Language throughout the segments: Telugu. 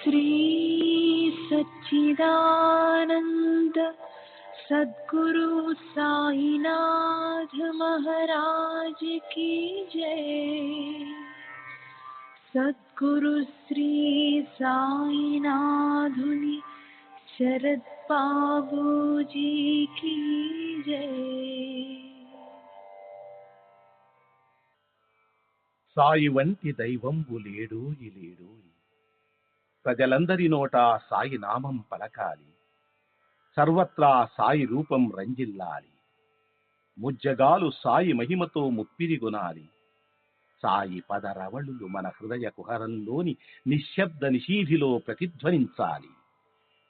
श्री सच्चिदानंद सद्गुरु साईनाथ महाराज की जय। सद्गुरु श्री साईनाथुनि शरद बाबूजी की जय। సాయి వంటి దైవంబు లేడు ఇలేడు. ప్రజలందరి నోట సాయి నామం పలకాలి, సర్వత్రా సాయి రూపం రంజిల్లాలి. ముజ్జగాలు సాయి మహిమతో ముప్పిరిగొనాలి. సాయి పదరవళులు మన హృదయ కుహరంలోని నిశ్శబ్ద నిశీధిలో ప్రతిధ్వనించాలి.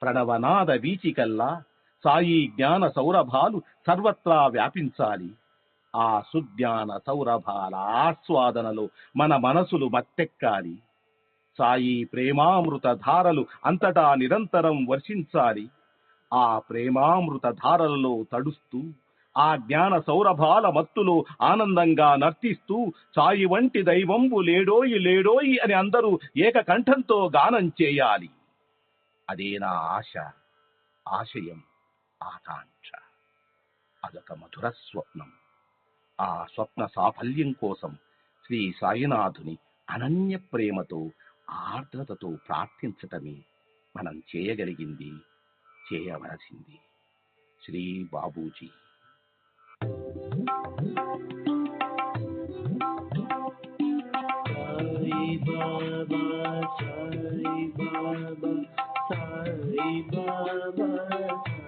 ప్రణవనాద వీచికల్లా సాయి జ్ఞాన సౌరభాలు సర్వత్రా వ్యాపించాలి. ఆ సుజ్ఞాన సౌరభాల ఆస్వాదనలో మన మనసులు మత్తెక్కాలి. సాయి ప్రేమామృత ధారలు అంతటా నిరంతరం వర్షించాలి. ఆ ప్రేమామృత ధారలలో తడుస్తూ, ఆ జ్ఞాన సౌరభాల మత్తులో ఆనందంగా నర్తిస్తూ సాయి వంటి దైవంబు లేడోయి లేడోయి అని అందరూ ఏకకంఠంతో గానం చేయాలి. అదే నా ఆశ, ఆశయం, ఆకాంక్ష. అదొక మధుర స్వప్నం. ఆ స్వప్న సాఫల్యం కోసం శ్రీ సాయినాథుని అనన్య ప్రేమతో, ఆర్ద్రతతో ప్రార్థించటమే మనం చేయగలిగింది, చేయవలసింది. శ్రీ బాబూజీ. సాయి బాబా, సాయి బాబా, సాయి బాబా, సాయి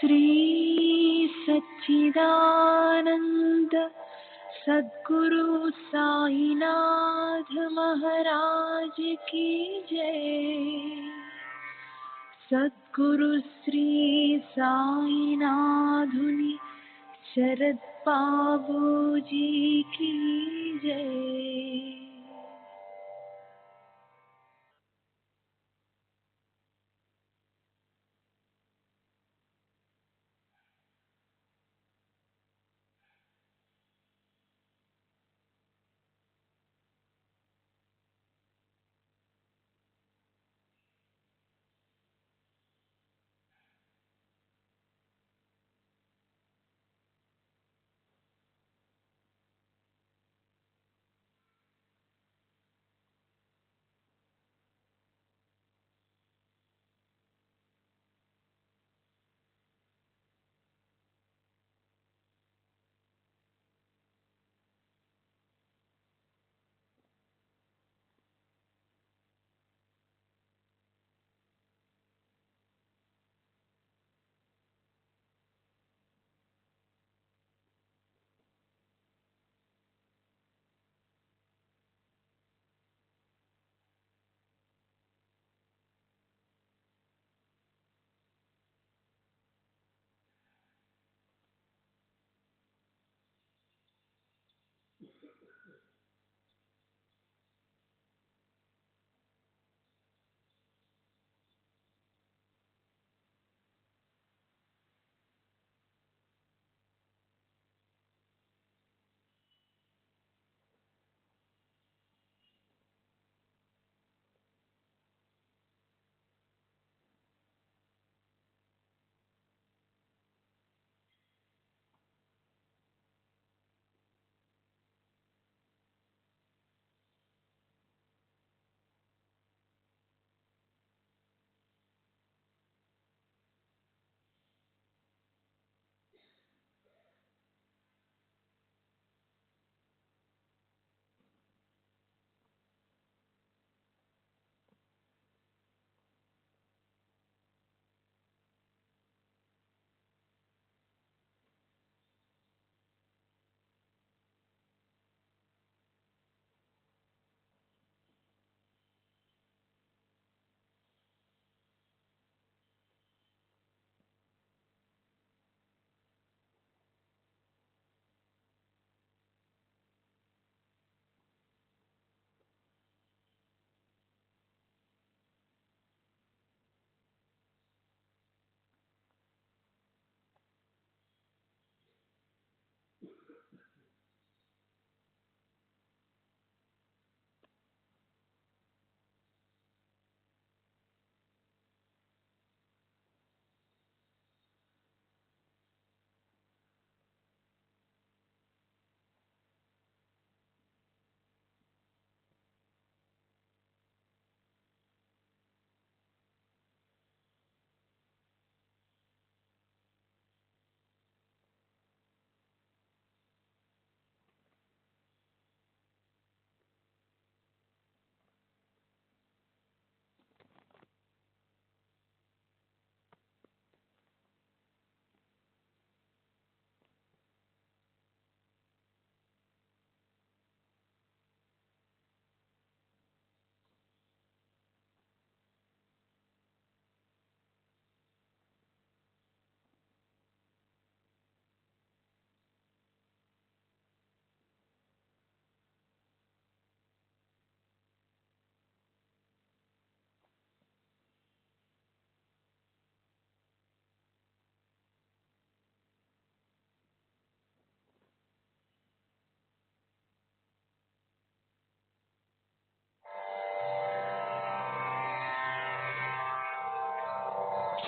श्री सच्चिदानंद सद्गुरु साईनाथ महाराज की जय। सद्गुरु श्री साईनाथुनि शरद बाबूजी की जय।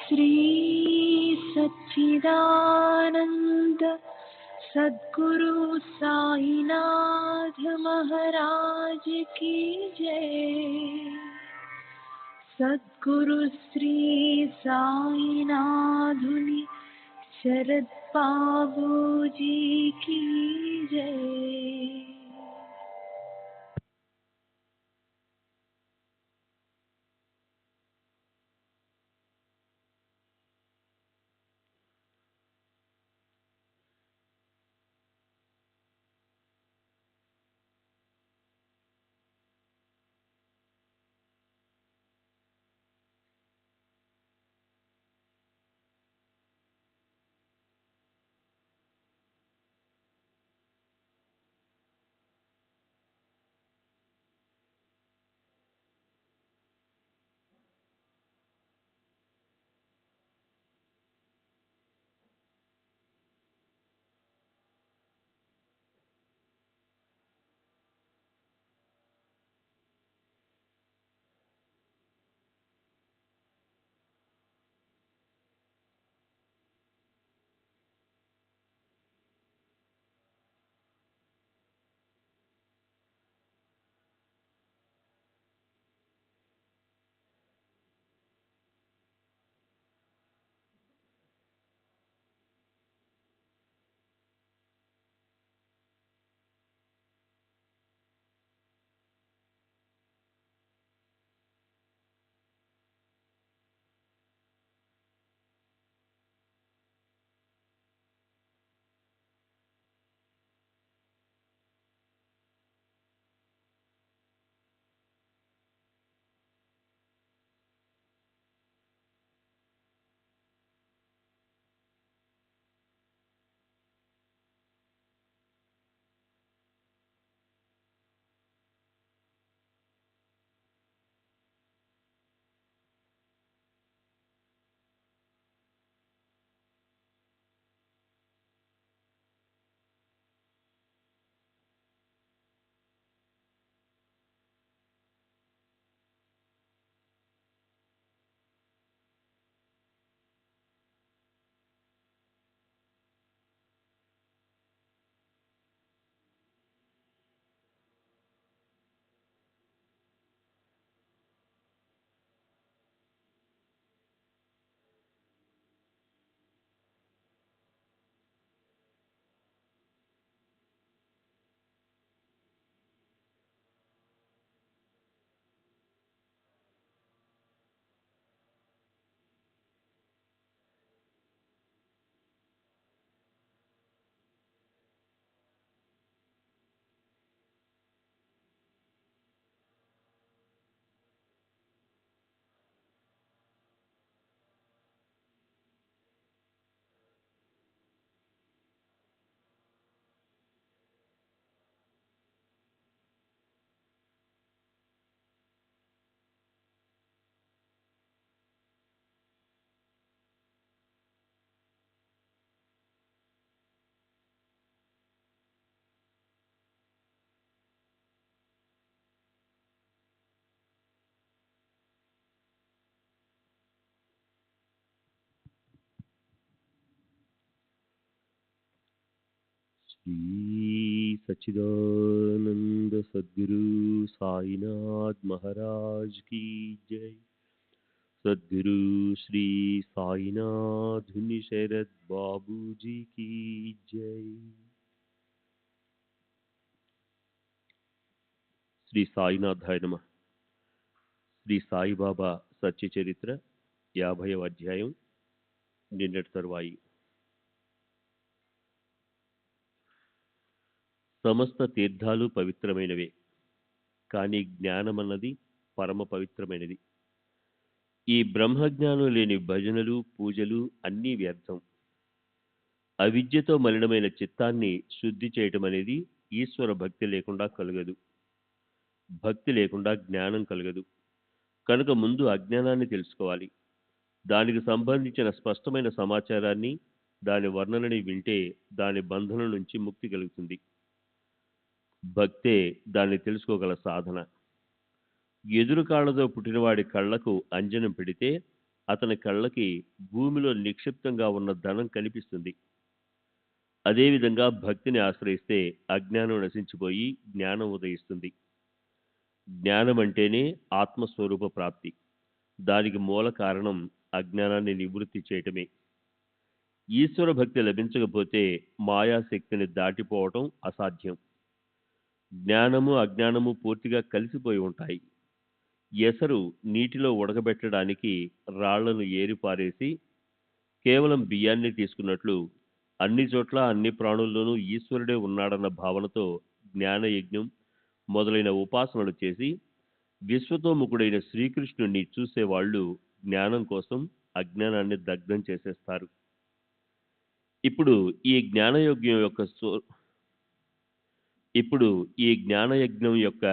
श्री सच्चिदानंद सद्गुरु साईनाथ महाराज की जय। सद्गुरु श्री साईनाथुनि शरद बाबूजी की जय। श्री सच्चिदानंद सद्गुरु साईनाथ महाराज की जय। सद्गुरु श्री साईनाथ शरद बाबू जी की जय। శ్రీ సాయినాథాయ నమః. శ్రీ సాయిబాబా సత్య చరిత్ర 50వ అధ్యాయం నిన్నటి తరువాయి. సమస్త తీర్థాలు పవిత్రమైనవే, కానీ జ్ఞానమన్నది పరమ పవిత్రమైనది. ఈ బ్రహ్మజ్ఞానం లేని భజనలు పూజలు అన్నీ వ్యర్థం. అవిద్యతో మలినమైన చిత్తాన్ని శుద్ధి చేయటం అనేది ఈశ్వర భక్తి లేకుండా కలగదు. భక్తి లేకుండా జ్ఞానం కలగదు. కనుక ముందు అజ్ఞానాన్ని తెలుసుకోవాలి. దానికి సంబంధించిన స్పష్టమైన సమాచారాన్ని, దాని వర్ణనని వింటే దాని బంధనం నుంచి ముక్తి కలుగుతుంది. భక్తే దాన్ని తెలుసుకోగల సాధన. ఎదురు కాళ్లతో పుట్టినవాడి కళ్లకు అంజనం పెడితే అతని కళ్ళకి భూమిలో నిక్షిప్తంగా ఉన్న ధనం కనిపిస్తుంది. అదేవిధంగా భక్తిని ఆశ్రయిస్తే అజ్ఞానం నశించిపోయి జ్ఞానం ఉదయిస్తుంది. జ్ఞానం అంటేనే ఆత్మస్వరూప ప్రాప్తి. దానికి మూల కారణం అజ్ఞానాన్ని నివృత్తి చేయటమే. ఈశ్వర భక్తి లభించకపోతే మాయాశక్తిని దాటిపోవటం అసాధ్యం. జ్ఞానము అజ్ఞానము పూర్తిగా కలిసిపోయి ఉంటాయి. ఎసరు నీటిలో ఉడకబెట్టడానికి రాళ్లను ఏరిపారేసి కేవలం బియ్యాన్ని తీసుకున్నట్లు అన్ని చోట్ల అన్ని ప్రాణుల్లోనూ ఈశ్వరుడే ఉన్నాడన్న భావనతో జ్ఞానయజ్ఞం మొదలైన ఉపాసనలు చేసి విశ్వతోముఖుడైన శ్రీకృష్ణుణ్ణి చూసేవాళ్ళు జ్ఞానం కోసం అజ్ఞానాన్ని దగ్ధం చేసేస్తారు. ఇప్పుడు ఈ జ్ఞానయజ్ఞం యొక్క ఇప్పుడు ఈ జ్ఞానయజ్ఞం యొక్క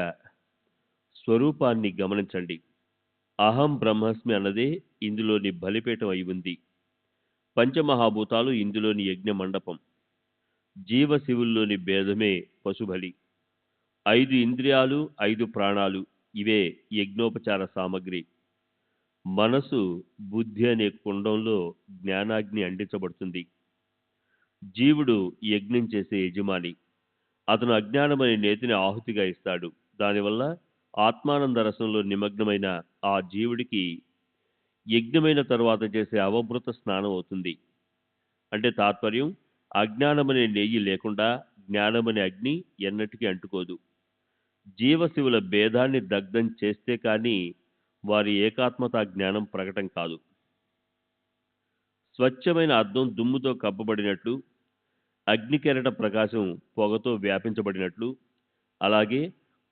స్వరూపాన్ని గమనించండి. అహం బ్రహ్మస్మి అన్నదే ఇందులోని బలిపీఠం అయి ఉంది. పంచమహాభూతాలు ఇందులోని యజ్ఞ మండపం. జీవశివుల్లోని భేదమే పశుబలి. 5 ఇంద్రియాలు 5 ప్రాణాలు ఇవే యజ్ఞోపచార సామగ్రి. మనసు బుద్ధి అనే కుండంలో జ్ఞానాగ్ని అంటించబడుతుంది. జీవుడు యజ్ఞం చేసే యజమాని. అతను అజ్ఞానమనే నేతిని ఆహుతిగా ఇస్తాడు. దానివల్ల ఆత్మానంద రసంలో నిమగ్నమైన ఆ జీవుడికి యజ్ఞమైన తరువాత చేసే అవభృత స్నానం అవుతుంది. అంటే తాత్పర్యం, అజ్ఞానమనే నెయ్యి లేకుండా జ్ఞానమనే అగ్ని ఎన్నటికీ అంటుకోదు. జీవశివుల భేదాన్ని దగ్ధం చేస్తే కానీ వారి ఏకాత్మతా జ్ఞానం ప్రకటం కాదు. స్వచ్ఛమైన అద్దం దుమ్ముతో కప్పబడినట్లు, అగ్నికెరట ప్రకాశం పొగతో వ్యాపించబడినట్లు, అలాగే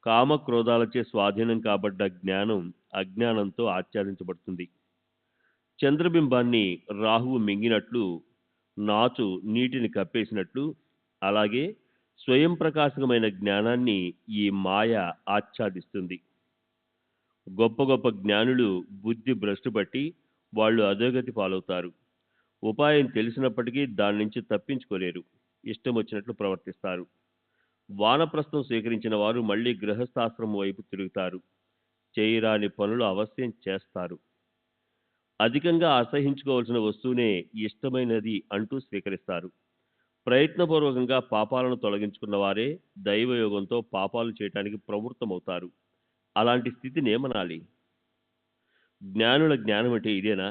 కామక్రోధాలచే స్వాధీనం కాబడ్డ జ్ఞానం అజ్ఞానంతో ఆచ్ఛాదించబడుతుంది. చంద్రబింబాన్ని రాహువు మింగినట్లు, నాచు నీటిని కప్పేసినట్లు, అలాగే స్వయం ప్రకాశకమైన జ్ఞానాన్ని ఈ మాయ ఆచ్ఛాదిస్తుంది. గొప్ప గొప్ప జ్ఞానులు బుద్ధి భ్రష్టుపట్టి వాళ్ళు అధోగతి పాలవుతారు. ఉపాయం తెలిసినప్పటికీ దాని నుంచి తప్పించుకోలేరు. ఇష్టం వచ్చినట్లు ప్రవర్తిస్తారు. వానప్రస్థం స్వీకరించిన వారు మళ్ళీ గృహస్థాశ్రమం వైపు తిరుగుతారు. చేయరాని పనులు అవశ్యం చేస్తారు. అధికంగా అసహించుకోవాల్సిన వస్తువునే ఇష్టమైనది అంటూ స్వీకరిస్తారు. ప్రయత్నపూర్వకంగా పాపాలను తొలగించుకున్న వారే దైవయోగంతో పాపాలు చేయటానికి ప్రవృత్తమవుతారు. అలాంటి స్థితిని ఏమనాలి? జ్ఞానుల జ్ఞానం అంటే ఇదేనా?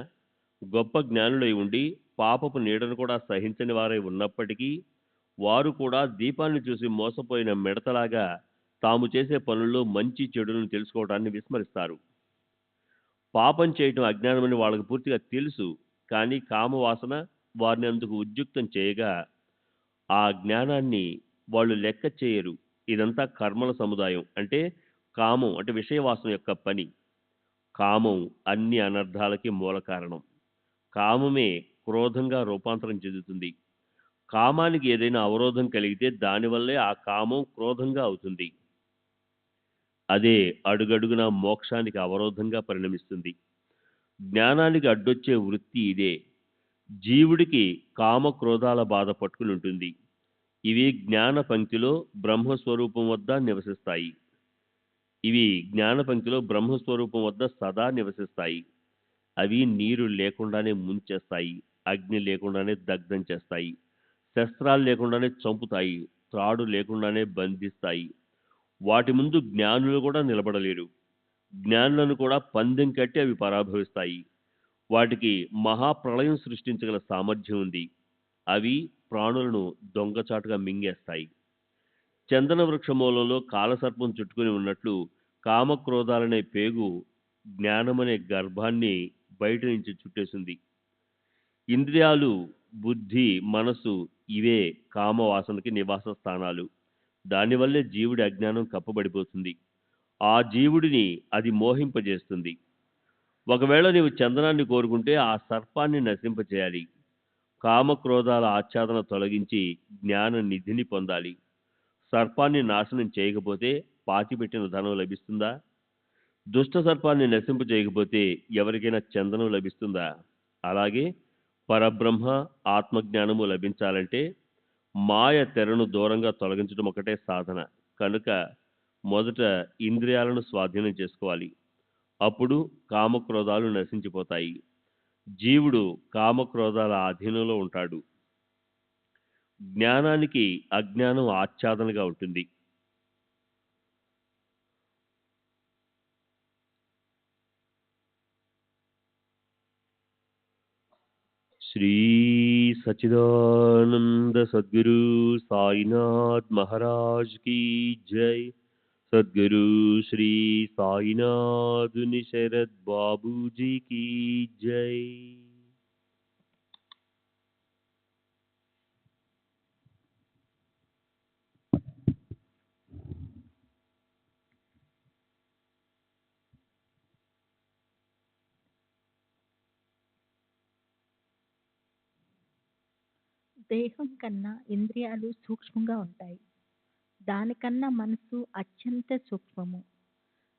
గొప్ప జ్ఞానులై ఉండి పాపపు నీడను కూడా సహించని వారై ఉన్నప్పటికీ వారు కూడా దీపాన్ని చూసి మోసపోయిన మిడతలాగా తాము చేసే పనుల్లో మంచి చెడులను తెలుసుకోవడాన్ని విస్మరిస్తారు. పాపం చేయటం అజ్ఞానమని వాళ్ళకు పూర్తిగా తెలుసు. కానీ కామవాసన వారిని అందుకు ఉద్యుక్తం చేయగా ఆ జ్ఞానాన్ని వాళ్ళు లెక్క చేయరు. ఇదంతా కర్మల సముదాయం. అంటే కామం అంటే విషయవాసన యొక్క పని. కామం అన్ని అనర్థాలకి మూల కారణం. కామమే క్రోధంగా రూపాంతరం చెందుతుంది. కామానికి ఏదైనా అవరోధం కలిగితే దానివల్లే ఆ కామం క్రోధంగా అవుతుంది. అదే అడుగడుగునా మోక్షానికి అవరోధంగా పరిణమిస్తుంది. జ్ఞానానికి అడ్డొచ్చే వృత్తి ఇదే. జీవుడికి కామ క్రోధాల బాధ పట్టుకుని ఉంటుంది. ఇవి జ్ఞాన పంక్తిలో బ్రహ్మస్వరూపం వద్ద నివసిస్తాయి. సదా నివసిస్తాయి. అవి నీరు లేకుండానే ముంచేస్తాయి. అగ్ని లేకుండానే దగ్ధం చేస్తాయి. శస్త్రాలు లేకుండానే చంపుతాయి. త్రాడు లేకుండానే బంధిస్తాయి. వాటి ముందు జ్ఞానులు కూడా నిలబడలేరు. జ్ఞానులను కూడా పందెం కట్టి అవి పరాభవిస్తాయి. వాటికి మహాప్రళయం సృష్టించగల సామర్థ్యం ఉంది. అవి ప్రాణులను దొంగచాటుగా మింగేస్తాయి. చందన వృక్ష మూలంలో కాలసర్పం చుట్టుకుని ఉన్నట్లు కామక్రోధాలనే పేగు జ్ఞానమనే గర్భాన్ని బయట నుంచి చుట్టేసింది. ఇంద్రియాలు, బుద్ధి, మనసు ఇవే కామవాసనకి నివాస స్థానాలు. దానివల్లే జీవుడి అజ్ఞానం కప్పబడిపోతుంది. ఆ జీవుడిని అది మోహింపజేస్తుంది. ఒకవేళ నీవు చందనాన్ని కోరుకుంటే ఆ సర్పాన్ని నశింపచేయాలి. కామక్రోధాల ఆచ్ఛాదన తొలగించి జ్ఞాన నిధిని పొందాలి. సర్పాన్ని నాశనం చేయకపోతే పాతిపెట్టిన ధనం లభిస్తుందా? దుష్ట సర్పాన్ని నశింప చేయకపోతే ఎవరికైనా చందనం లభిస్తుందా? అలాగే పరబ్రహ్మ ఆత్మజ్ఞానము లభించాలంటే మాయ తెరను దూరంగా తొలగించడం ఒకటే సాధన. కనుక మొదట ఇంద్రియాలను స్వాధీనం చేసుకోవాలి. అప్పుడు కామక్రోధాలు నశించిపోతాయి. జీవుడు కామక్రోధాల అధీనంలో ఉంటాడు. జ్ఞానానికి అజ్ఞానం ఆచ్ఛాదనగా ఉంటుంది. శ్రీ సచిదానంద సద్గురు సాయినాథ్ మహారాజ్ की जय. सद्गुरु श्री साईनाथ शरद बाबू जी की जय. దేహం కన్నా ఇంద్రియాలు సూక్ష్మంగా ఉంటాయి. దానికన్నా మనసు అత్యంత సూక్ష్మము.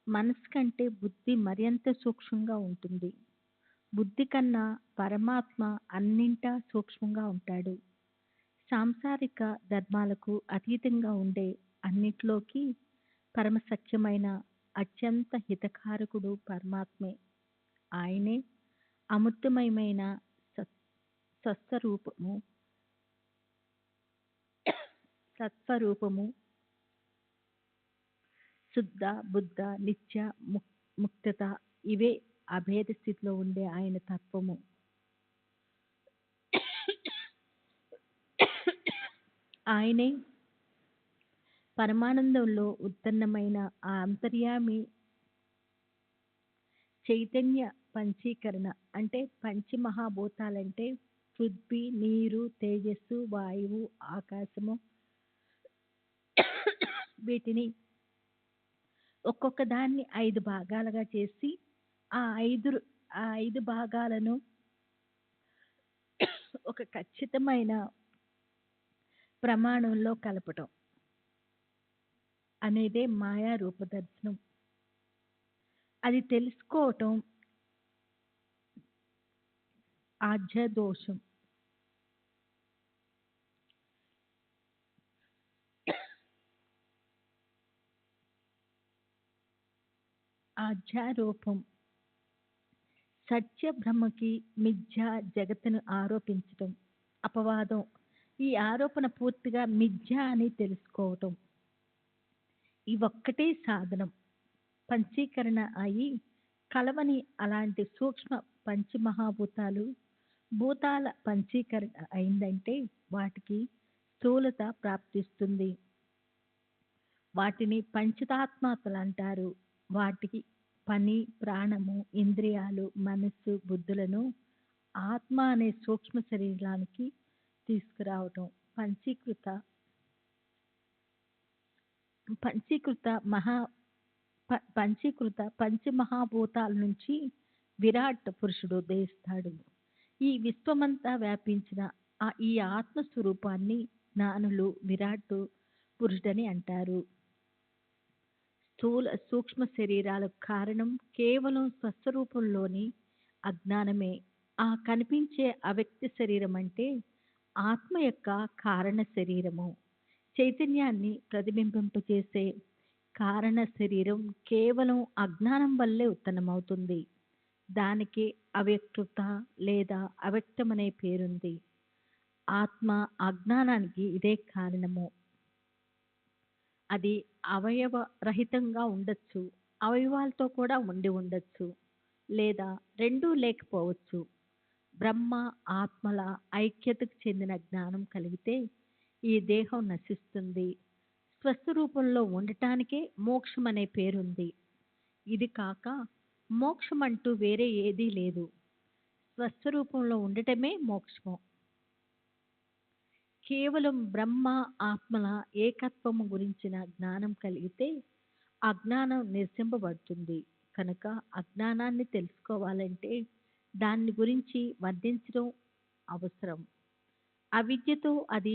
మనసు కంటే బుద్ధి మరింత సూక్ష్మంగా ఉంటుంది. బుద్ధి కన్నా పరమాత్మ అన్నింటా సూక్ష్మంగా ఉంటాడు. సాంసారిక ధర్మాలకు అతీతంగా ఉండే అన్నిట్లోకి పరమసత్యమైన అత్యంత హితకారకుడు పరమాత్మే. ఆయనే అమృతమయమైన సత్స్వరూపము, శుద్ధ బుద్ధ నిత్య ముక్తత. ఇవే అభేద స్థితిలో ఉండే ఆయన తత్వము. ఆయనే పరమానందంలో ఉత్పన్నమైన ఆ అంతర్యామి చైతన్య పంచీకరణ. అంటే పంచమహాభూతాలంటే పృథ్వీ, నీరు, తేజస్సు, వాయువు, ఆకాశము. వీటిని ఒక్కొక్క దాన్ని 5 భాగాలుగా చేసి ఆ ఐదు భాగాలను ఒక ఖచ్చితమైన ప్రమాణంలో కలపటం అనేదే మాయా రూపదర్శనం. అది తెలుసుకోవటం ఆజ్ఞాదోషం. ఆజ్ఞారూపం సత్య బ్రహ్మకి మిథ్యా జగత్తును ఆరోపించటం అపవాదం. ఈ ఆరోపణ పూర్తిగా మిథ్యా అని తెలుసుకోవటం. ఇవొక్కటే సాధనం. పంచీకరణ అయి కలవని అలాంటి సూక్ష్మ పంచమహాభూతాలు భూతాల పంచీకరణ అయిందంటే వాటికి స్థూలత ప్రాప్తిస్తుంది. వాటిని పంచతాత్మాతలు అంటారు. వాటికి పని, ప్రాణము, ఇంద్రియాలు, మనస్సు, బుద్ధులను ఆత్మ అనే సూక్ష్మ శరీరానికి తీసుకురావటం. పంచీకృత పంచమహాభూతాల నుంచి విరాట్ పురుషుడు ఉదయిస్తాడు. ఈ విశ్వమంతా వ్యాపించిన ఈ ఆత్మస్వరూపాన్ని జ్ఞానులు విరాట్ పురుషుడని అంటారు. స్థూల సూక్ష్మ శరీరాలకు కారణం కేవలం స్వస్వరూపంలోని అజ్ఞానమే. ఆ కనిపించే అవ్యక్త శరీరం అంటే ఆత్మ యొక్క కారణ శరీరము. చైతన్యాన్ని ప్రతిబింబింపచేసే కారణ శరీరం కేవలం అజ్ఞానం వల్లే ఉత్పన్నమవుతుంది. దానికి అవ్యక్తత లేదా అవ్యక్తమనే పేరుంది. ఆత్మ అజ్ఞానానికి ఇదే కారణము. అది అవయవ రహితంగా ఉండొచ్చు, అవయవాలతో కూడా ఉండి ఉండొచ్చు, లేదా రెండూ లేకపోవచ్చు. బ్రహ్మ ఆత్మల ఐక్యతకు చెందిన జ్ఞానం కలిగితే ఈ దేహం నశిస్తుంది. స్వస్వరూపంలో ఉండటానికే మోక్షం అనే పేరుంది. ఇది కాక మోక్షం అంటూ వేరే ఏదీ లేదు. స్వస్వరూపంలో ఉండటమే మోక్షము. కేవలం బ్రహ్మ ఆత్మల ఏకత్వము గురించిన జ్ఞానం కలిగితే అజ్ఞానం నిరసింపబడుతుంది. కనుక అజ్ఞానాన్ని తెలుసుకోవాలంటే దాన్ని గురించి వర్ణించడం అవసరం. అవిద్యతో అది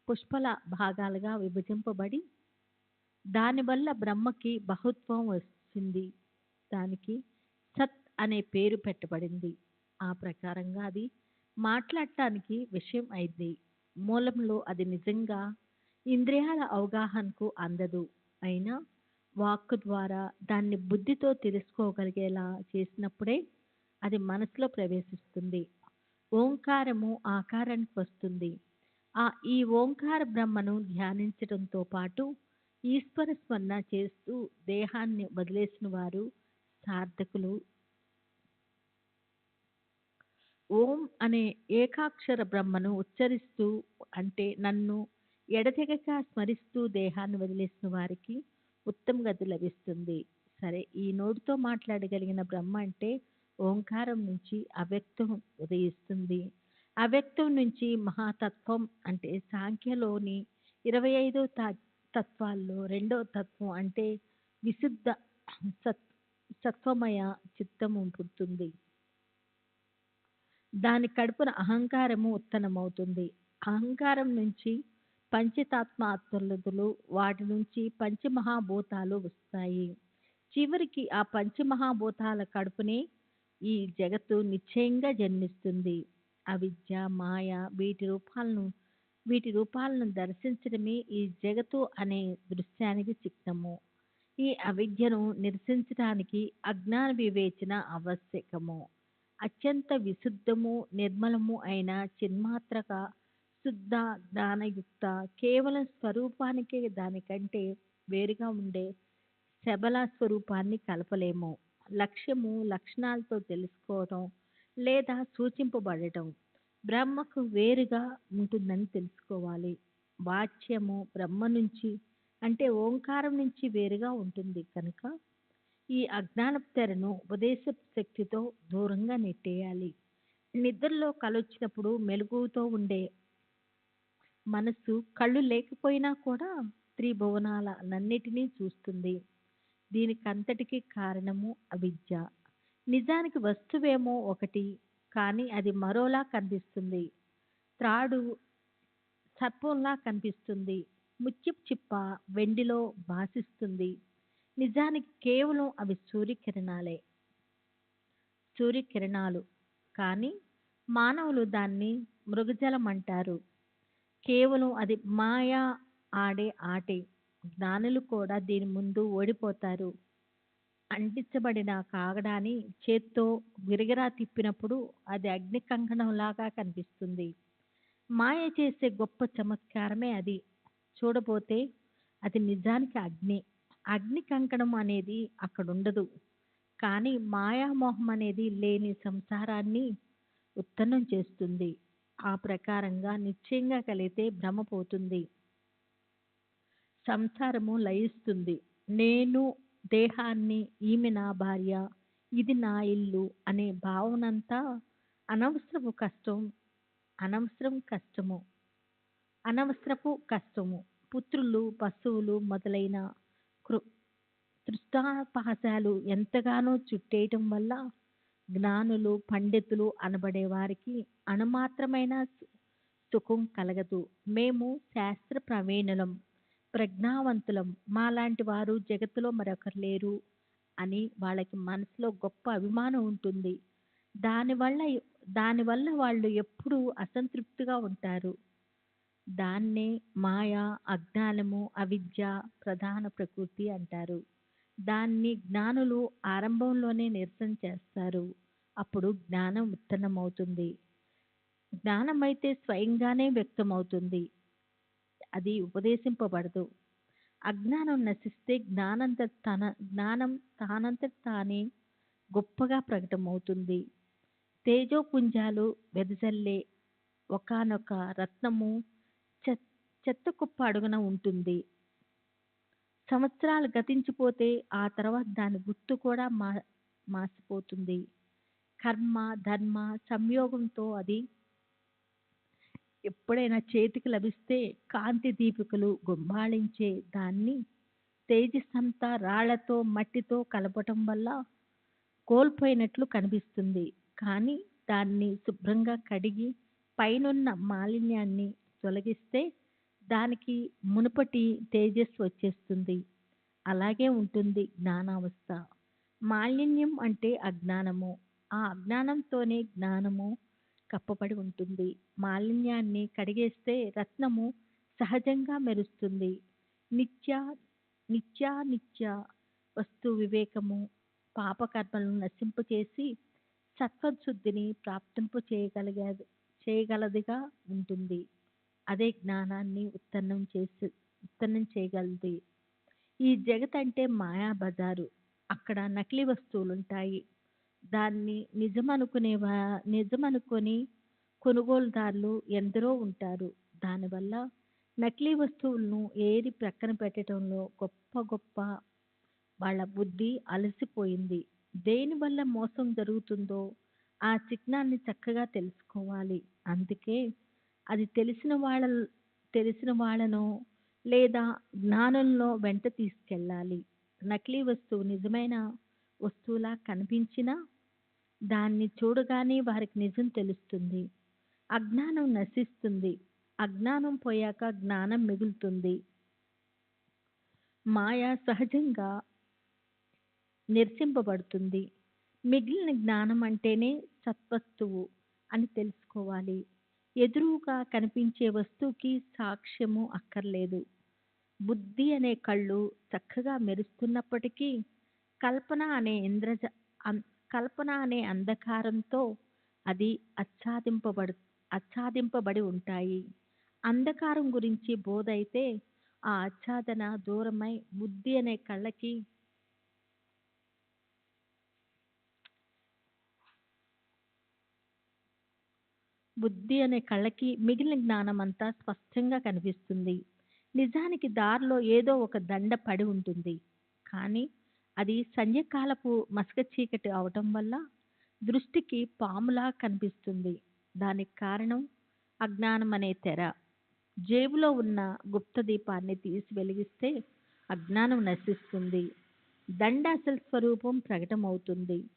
పుష్పల భాగాలుగా విభజింపబడి దానివల్ల బ్రహ్మకి బహుత్వం వచ్చింది. దానికి సత్ అనే పేరు పెట్టబడింది. ఆ ప్రకారంగా అది మాట్లాడటానికి విషయం అయింది. మూలంలో అది నిజంగా ఇంద్రియాల అవగాహనకు అందదు. అయినా వాక్కు ద్వారా దాన్ని బుద్ధితో తెలుసుకోగలిగేలా చేసినప్పుడే అది మనసులో ప్రవేశిస్తుంది. ఓంకారము ఆకారానికి వస్తుంది. ఈ ఓంకార బ్రహ్మను ధ్యానించడంతో పాటు ఈశ్వర స్మరణ చేస్తూ దేహాన్ని వదిలేసిన వారు సార్థకులు. ఓం అనే ఏకాక్షర బ్రహ్మను ఉచ్చరిస్తూ అంటే నన్ను ఎడతెగక స్మరిస్తూ దేహాన్ని వదిలేసిన వారికి ఉత్తమ గతి లభిస్తుంది. సరే, ఈ నోటితో మాట్లాడగలిగిన బ్రహ్మ అంటే ఓంకారం నుంచి అవ్యక్తం ఉదయిస్తుంది. అవ్యక్తం నుంచి మహాతత్వం అంటే సాంఖ్యలోని 25 తత్వాల్లో రెండో తత్వం అంటే విశుద్ధ సత్ సత్వమయ చిత్తము పుడుతుంది. దాని కడుపున అహంకారము ఉత్పన్నమవుతుంది. అహంకారం నుంచి పంచతాత్మాత్మలదులు, వాటి నుంచి పంచమహాభూతాలు వస్తాయి. చివరికి ఆ పంచమహాభూతాల కడుపునే ఈ జగత్తు నిశ్చయంగా జన్మిస్తుంది. అవిద్య, మాయ వీటి రూపాలను దర్శించడమే ఈ జగత్తు అనే దృశ్యానికి చిహ్నము. ఈ అవిద్యను నిరసించడానికి అజ్ఞాన వివేచన ఆవశ్యకము. అత్యంత విశుద్ధము నిర్మలము అయిన చిన్మాత్రక శుద్ధ జ్ఞానయుక్త కేవలం స్వరూపానికే దానికంటే వేరుగా ఉండే శబల స్వరూపాన్ని కలపలేము. లక్ష్యము లక్షణాలతో తెలుసుకోవటం లేదా సూచింపబడటం బ్రహ్మకు వేరుగా ఉంటుందని తెలుసుకోవాలి. వాచ్యము బ్రహ్మ నుంచి అంటే ఓంకారం నుంచి వేరుగా ఉంటుంది కనుక ఈ అజ్ఞానపు తెరను ఉపదేశ శక్తితో దూరంగా నెట్టేయాలి. నిద్రలో కలొచ్చినప్పుడు మెలకువతో ఉండే మనస్సు కళ్ళు లేకపోయినా కూడా త్రిభువనాలన్నిటినీ చూస్తుంది. దీనికంతటికీ కారణము అవిద్య. నిజానికి వస్తువేమో ఒకటి, కానీ అది మరోలా కనిపిస్తుంది. త్రాడు సర్పంలా కనిపిస్తుంది. ముత్యపు చిప్ప వెండిలో భాసిస్తుంది. నిజానికి కేవలం అవి సూర్యకిరణాలు. కానీ మానవులు దాన్ని మృగజలం అంటారు. కేవలం అది మాయా ఆడే ఆటే. జ్ఞానులు కూడా దీని ముందు ఓడిపోతారు. అంటించబడిన కాగడాని చేత్తో విరగిరా తిప్పినప్పుడు అది అగ్ని కంకణంలాగా కనిపిస్తుంది. మాయ చేసే గొప్ప చమత్కారమే అది. చూడబోతే అది నిజానికి అగ్ని కంకణం అనేది అక్కడుండదు. కానీ మాయామోహం అనేది లేని సంసారాన్ని ఉత్పన్నం చేస్తుంది. ఆ ప్రకారంగా నిశ్చయంగా కలిగితే భ్రమ పోతుంది. సంసారము లయిస్తుంది. నేను దేహాన్ని, ఈమె నా భార్య, ఇది నా ఇల్లు అనే భావనంతా అనవసరపు కష్టము. పుత్రులు, పశువులు మొదలైన తృష్టాపాశాలు ఎంతగానో చుట్టేయటం వల్ల జ్ఞానులు, పండితులు అనబడే వారికి అణుమాత్రమైన సుఖం కలగదు. మేము శాస్త్ర ప్రవీణులం, ప్రజ్ఞావంతులం, మాలాంటి వారు జగత్తులో మరొకరు లేరు అని వాళ్ళకి మనసులో గొప్ప అభిమానం ఉంటుంది. దానివల్ల వాళ్ళు ఎప్పుడూ అసంతృప్తిగా ఉంటారు. దాన్నే మాయ, అజ్ఞానము, అవిద్య ప్రధాన ప్రకృతి అంటారు. దాన్ని జ్ఞానులు ఆరంభంలోనే నిరసన చేస్తారు. అప్పుడు జ్ఞానం ఉత్పన్నమవుతుంది. జ్ఞానమైతే స్వయంగానే వ్యక్తమవుతుంది. అది ఉపదేశింపబడదు. అజ్ఞానం నశిస్తే జ్ఞానం తానంతట తానే గొప్పగా ప్రకటమవుతుంది. తేజోపుంజాలు వెదజల్లే ఒకానొక రత్నము చెత్తకుప్ప అడుగున ఉంటుంది. సంవత్సరాలు గతించిపోతే ఆ తర్వాత దాని గుర్తు కూడా మాసిపోతుంది. కర్మ ధర్మ సంయోగంతో అది ఎప్పుడైనా చేతికి లభిస్తే కాంతి దీపికలు గుంబాళించే దాన్ని తేజస్సంతా రాళ్లతో మట్టితో కలపటం వల్ల కోల్పోయినట్లు కనిపిస్తుంది. కానీ దాన్ని శుభ్రంగా కడిగి పైనున్న మాలిన్యాన్ని తొలగిస్తే దానికి మునుపటి తేజస్సు వచ్చేస్తుంది. అలాగే ఉంటుంది జ్ఞానావస్థ. మాలిన్యం అంటే అజ్ఞానము. ఆ అజ్ఞానంతోనే జ్ఞానము కప్పబడి ఉంటుంది. మాలిన్యాన్ని కడిగేస్తే రత్నము సహజంగా మెరుస్తుంది. నిత్యానిత్య వస్తు వివేకము పాపకర్మలను నశింపచేసి సత్వశుద్ధిని ప్రాప్తింపు చేయగలదిగా ఉంటుంది. అదే జ్ఞానాన్ని ఉత్పన్నం చేయగలది. ఈ జగత్ అంటే మాయా బజారు. అక్కడ నకిలీ వస్తువులుంటాయి. దాన్ని నిజమనుకొని కొనుగోలుదారులు ఎందరో ఉంటారు. దానివల్ల నకిలీ వస్తువులను ఏరి ప్రక్కన పెట్టడంలో గొప్ప వాళ్ళ బుద్ధి అలసిపోయింది. దేనివల్ల మోసం జరుగుతుందో ఆ చిహ్నాన్ని చక్కగా తెలుసుకోవాలి. అందుకే అది తెలిసిన వాళ్ళను లేదా జ్ఞానులను వెంట తీసుకెళ్ళాలి. నకిలీ వస్తువు నిజమైన వస్తువులా కనిపించినా దాన్ని చూడగానే వారికి నిజం తెలుస్తుంది. అజ్ఞానం నశిస్తుంది. అజ్ఞానం పోయాక జ్ఞానం మిగులుతుంది. మాయ సహజంగా నిరసింపబడుతుంది. మిగిలిన జ్ఞానం అంటేనే సత్వస్తువు అని తెలుసుకోవాలి. ఎదురుగా కనిపించే వస్తువుకి సాక్ష్యము అక్కర్లేదు. బుద్ధి అనే కళ్ళు చక్కగా మెరుస్తున్నప్పటికీ కల్పన అనే అంధకారంతో అది ఆచ్ఛాదింపబడి ఉంటాయి. అంధకారం గురించి బోధ అయితే ఆ ఆచ్ఛాదన దూరమై బుద్ధి అనే కళ్ళకి మిగిలిన జ్ఞానం అంతా స్పష్టంగా కనిపిస్తుంది. నిజానికి దారిలో ఏదో ఒక దండ పడి ఉంటుంది. కానీ అది సంధ్యకాలపు మసక చీకటి అవటం వల్ల దృష్టికి పాములా కనిపిస్తుంది. దానికి కారణం అజ్ఞానం అనే తెర. జేబులో ఉన్న గుప్త దీపాన్ని తీసి వెలిగిస్తే అజ్ఞానం నశిస్తుంది. దండ అసలు స్వరూపం ప్రకటమవుతుంది.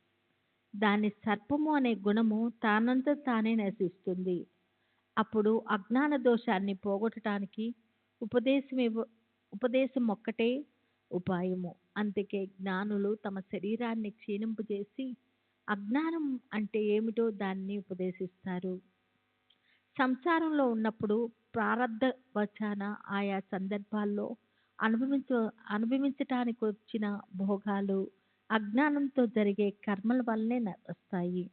దాని సర్పము అనే గుణము తానంత తానే నశిస్తుంది. అప్పుడు అజ్ఞాన దోషాన్ని పోగొట్టడానికి ఉపదేశం ఒక్కటే ఉపాయము. అందుకే జ్ఞానులు తమ శరీరాన్ని క్షీణింపజేసి అజ్ఞానం అంటే ఏమిటో దాన్ని ఉపదేశిస్తారు. సంసారంలో ఉన్నప్పుడు ప్రారబ్ధ వశాన ఆయా సందర్భాల్లో అనుభవించటానికి వచ్చిన భోగాలు అజ్ఞానంతో జరిగే కర్మల వల్లనే వస్తాయి.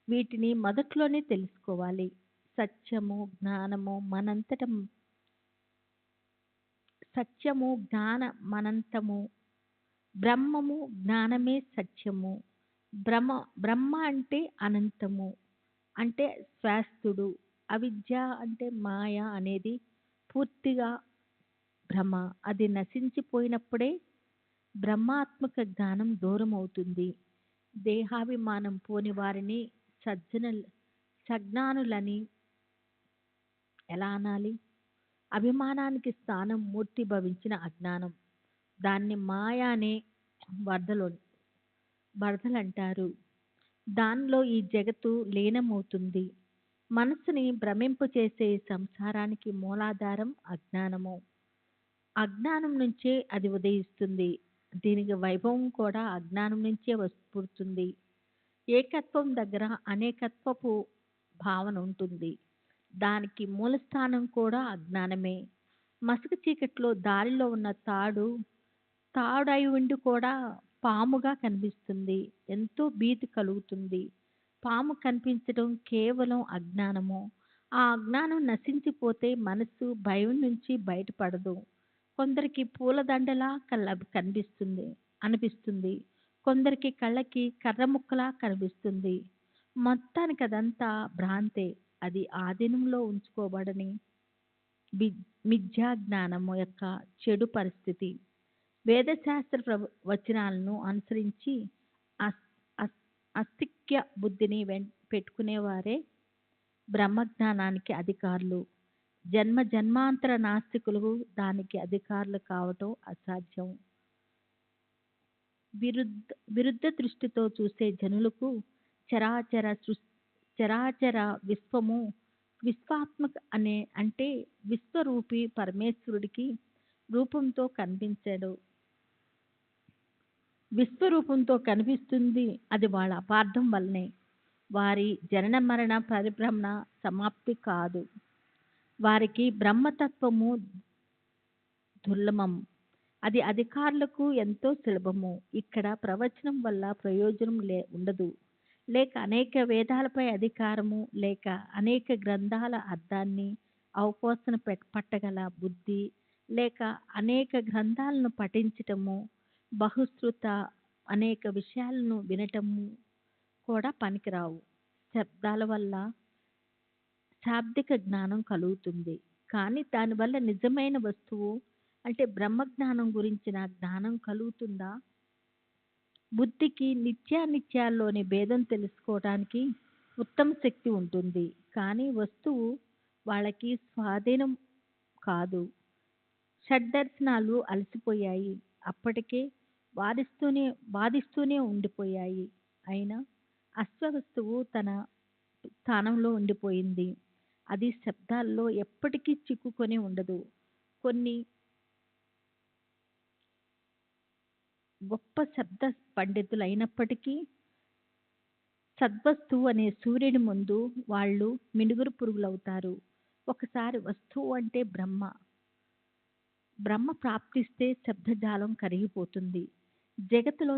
వీటిని మొదట్లోనే తెలుసుకోవాలి. సత్యము జ్ఞానమనంతము. బ్రహ్మము జ్ఞానమే సత్యము. బ్రహ్మ అంటే అనంతము, అంటే శాశ్వతుడు. అవిద్య అంటే మాయ అనేది పూర్తిగా భ్రమ. అది నశించిపోయినప్పుడే బ్రహ్మాత్మక జ్ఞానం దూరం అవుతుంది. దేహాభిమానం పోని వారిని సజ్ఞానులని ఎలా అనాలి? అభిమానానికి స్థానం మూర్తి భవించిన అజ్ఞానం. దాన్ని మాయ అనే వరదలంటారు. దానిలో ఈ జగత్తు లీనమవుతుంది. మనసుని భ్రమింపచేసే సంసారానికి మూలాధారం అజ్ఞానము. అజ్ఞానం నుంచే అది ఉదయిస్తుంది. దీనికి వైభవం కూడా అజ్ఞానం నుంచే పుడుతుంది. ఏకత్వం దగ్గర అనేకత్వపు భావన ఉంటుంది. దానికి మూలస్థానం కూడా అజ్ఞానమే. మసక చీకట్లో దారిలో ఉన్న తాడై ఉండి కూడా పాముగా కనిపిస్తుంది. ఎంతో భీతి కలుగుతుంది. పాము కనిపించడం కేవలం అజ్ఞానము. ఆ అజ్ఞానం నశించిపోతే మనస్సు భయం నుంచి బయటపడదు. కొందరికి పూలదండలా అనిపిస్తుంది. కొందరికి కళ్ళకి కర్రముక్కలా కనిపిస్తుంది. మొత్తానికి అదంతా భ్రాంతే. అది ఆధీనంలో ఉంచుకోబడని మిథ్యా జ్ఞానము యొక్క చెడు పరిస్థితి. వేదశాస్త్ర వచనాలను అనుసరించి అస్తిక్య బుద్ధిని పెట్టుకునేవారే బ్రహ్మజ్ఞానానికి అధికారులు. జన్మాంతర నాస్తికులు దానికి అధికారులు కావటం అసాధ్యం. విరుద్ధ దృష్టితో చూసే జనులకు చరాచర విశ్వము విశ్వాత్మక అంటే విశ్వరూపి పరమేశ్వరుడికి రూపంతో కనిపించాడు. విశ్వరూపంతో కనిపిస్తుంది. అది వాళ్ళ అపార్థం వల్లనే. వారి జనన మరణ పరిభ్రమణ సమాప్తి కాదు. వారికి బ్రహ్మతత్వము దుర్లభం. అది అధికారులకు ఎంతో సులభము. ఇక్కడ ప్రవచనం వల్ల ప్రయోజనం ఉండదు. లేక అనేక వేదాలపై అధికారము, లేక అనేక గ్రంథాల అర్థాన్ని అవపోసన పట్టగల బుద్ధి, లేక అనేక గ్రంథాలను పఠించటము, బహుశ్రుత అనేక విషయాలను వినటము కూడా పనికిరావు. శబ్దాల వల్ల శాబ్దిక జ్ఞానం కలుగుతుంది. కానీ దానివల్ల నిజమైన వస్తువు అంటే బ్రహ్మజ్ఞానం గురించిన జ్ఞానం కలుగుతుందా? బుద్ధికి నిత్యానిత్యాల్లోని భేదం తెలుసుకోవడానికి ఉత్తమ శక్తి ఉంటుంది. కానీ వస్తువు వాళ్ళకి స్వాధీనం కాదు. షడ్దర్శనాలు అలసిపోయాయి. అప్పటికే వాదిస్తూనే ఉండిపోయాయి. అయినా అశ్వవస్తువు తన స్థానంలో ఉండిపోయింది. అది శబ్దాల్లో ఎప్పటికీ చిక్కుకొని ఉండదు. కొన్ని గొప్ప శబ్ద పండితులు అయినప్పటికీ సద్వస్తువు అనే సూర్యుడి ముందు వాళ్ళు మినుగురు పురుగులవుతారు. ఒకసారి వస్తువు అంటే బ్రహ్మ ప్రాప్తిస్తే శబ్దజాలం కరిగిపోతుంది. జగత్తులో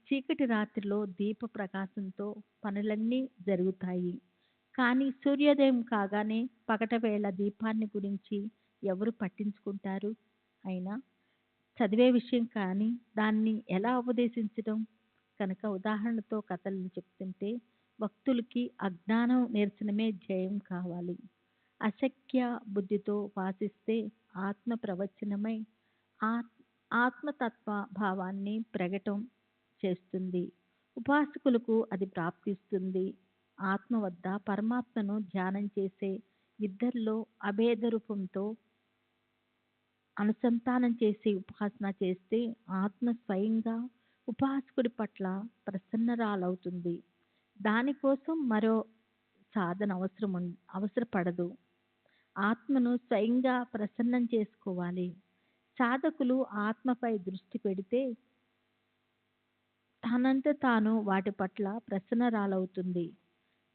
చీకటి రాత్రిలో దీప ప్రకాశంతో పనులన్నీ జరుగుతాయి. కానీ సూర్యోదయం కాగానే పగటవేళ దీపాన్ని గురించి ఎవరు పట్టించుకుంటారు? అయినా చదివే విషయం కానీ దాన్ని ఎలా ఉపదేశించడం? కనుక ఉదాహరణతో కథలను చెప్తుంటే భక్తులకి అజ్ఞానం నిరసనమే జయం కావాలి. అశక్య బుద్ధితో వాసిస్తే ఆత్మ ప్రవచనమై ఆత్మతత్వ భావాన్ని ప్రకటం చేస్తుంది. ఉపాసకులకు అది ప్రాప్తిస్తుంది. ఆత్మ వద్ద పరమాత్మను ధ్యానం చేసే ఇద్దరిలో అభేద రూపంతో అనుసంధానం చేసి ఉపాసన చేస్తే ఆత్మ స్వయంగా ఉపాసకుడి పట్ల ప్రసన్నరాలవుతుంది. దానికోసం మరో సాధన అవసరపడదు. ఆత్మను స్వయంగా ప్రసన్నం చేసుకోవాలి. సాధకులు ఆత్మపై దృష్టి పెడితే తనంత తాను వాటి పట్ల ప్రసన్నరాలవుతుంది.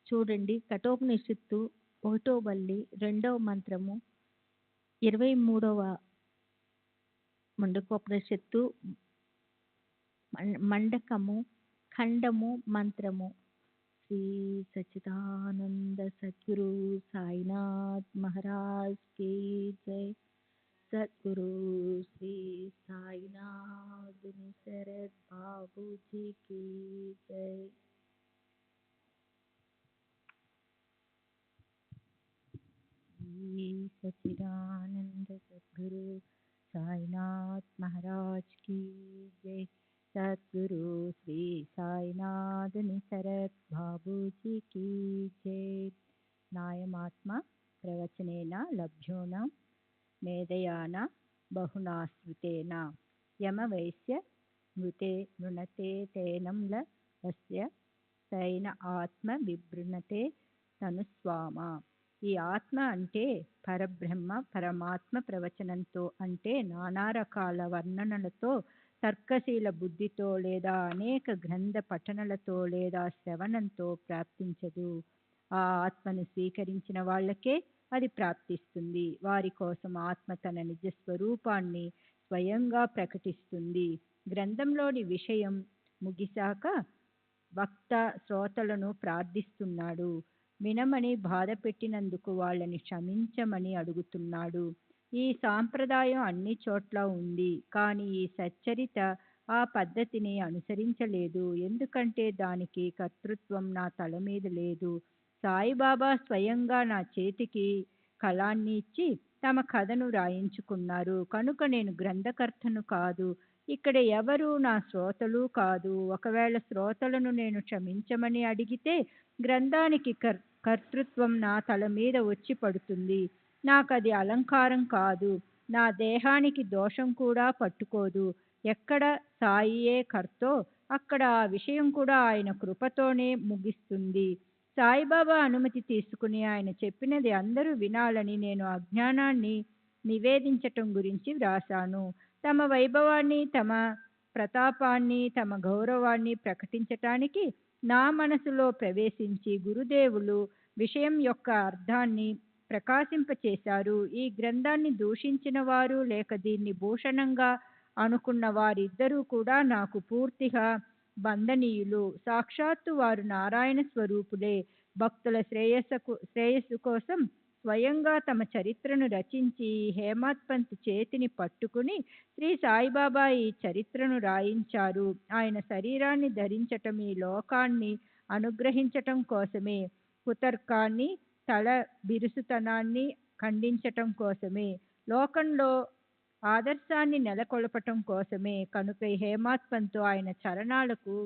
చూడండి, కఠోపనిషత్తు 1వ బల్లి 2వ మంత్రము, 23వ ముండకోపనిషత్తు మండకము ఖండము మంత్రము. శ్రీ సచ్చిదానంద సద్గురు సాయినాథ్ మహారాజ్ కీ జై. సద్గురు శ్రీ సాయినాథ్ శరద్ బాబూజీ కీ జై. శ్రీ సచ్చిదానంద సద్గురు సాయినాథ్ మహారాజ్ కీ జై. సద్గురు శ్రీ సాయినాథ్ శరద్ బాబూజీ కీ జై. నాయమాత్మ ప్రవచనేన లభ్యోన మేధయాన బహునాశ్రుతేన యమవైశ్య మృతే మృణతే తేనంల వస్య సైన ఆత్మ విబృణతే తనుస్వామ. ఈ ఆత్మ అంటే పరబ్రహ్మ పరమాత్మ ప్రవచనంతో అంటే నానా రకాల వర్ణనలతో తర్కశీల బుద్ధితో లేదా అనేక గ్రంథ పఠనలతో లేదా శ్రవణంతో ప్రాప్తించదు. ఆ ఆత్మను స్వీకరించిన వాళ్ళకే అది ప్రాప్తిస్తుంది. వారి కోసం ఆత్మ తన నిజస్వరూపాన్ని స్వయంగా ప్రకటిస్తుంది. గ్రంథంలోని విషయం ముగిశాక వక్త శ్రోతలను ప్రార్థిస్తున్నాడు. వినమని బాధ పెట్టినందుకు వాళ్ళని క్షమించమని అడుగుతున్నాడు. ఈ సాంప్రదాయం అన్ని చోట్ల ఉంది. కానీ ఈ సచ్చరిత ఆ పద్ధతిని అనుసరించలేదు. ఎందుకంటే దానికి కర్తృత్వం నా తల మీద లేదు. సాయిబాబా స్వయంగా నా చేతికి కలాన్ని ఇచ్చి తమ కథను రాయించుకున్నారు. కనుక నేను గ్రంథకర్తను కాదు. ఇక్కడ ఎవరు నా శ్రోతలు కాదు. ఒకవేళ శ్రోతలను నేను క్షమించమని అడిగితే గ్రంథానికి కర్తృత్వం నా తల మీద వచ్చి పడుతుంది. నాకది అలంకారం కాదు. నా దేహానికి దోషం కూడా పట్టుకోదు. ఎక్కడ సాయియే కర్తో అక్కడ ఆ విషయం కూడా ఆయన కృపతోనే ముగిస్తుంది. సాయిబాబా అనుమతి తీసుకుని ఆయన చెప్పినది అందరూ వినాలని నేను అజ్ఞానాన్ని నివేదించటం గురించి వ్రాసాను. తమ వైభవాన్ని, తమ ప్రతాపాన్ని, తమ గౌరవాన్ని ప్రకటించటానికి నా మనసులో ప్రవేశించి గురుదేవులు విషయం యొక్క అర్థాన్ని ప్రకాశింపచేశారు. ఈ గ్రంథాన్ని దూషించిన వారు లేక దీన్ని భూషణంగా అనుకున్న వారిద్దరూ కూడా నాకు పూర్తిగా వందనీయులు. సాక్షాత్తు వారు నారాయణ స్వరూపులే. భక్తుల శ్రేయస్సు కోసం స్వయంగా తమ చరిత్రను రచించి హేమాత్ పంత్ చేతిని పట్టుకుని శ్రీ సాయిబాబా ఈ చరిత్రను రాయించారు. ఆయన శరీరాన్ని ధరించటం ఈ లోకాన్ని అనుగ్రహించటం కోసమే. కుతర్కాన్ని, తల బిరుసుతనాన్ని ఖండించటం కోసమే. లోకంలో ఆదర్శాన్ని నెలకొల్పటం కోసమే. కనుక ఈ హేమాత్ పంత్ ఆయన చరణాలకు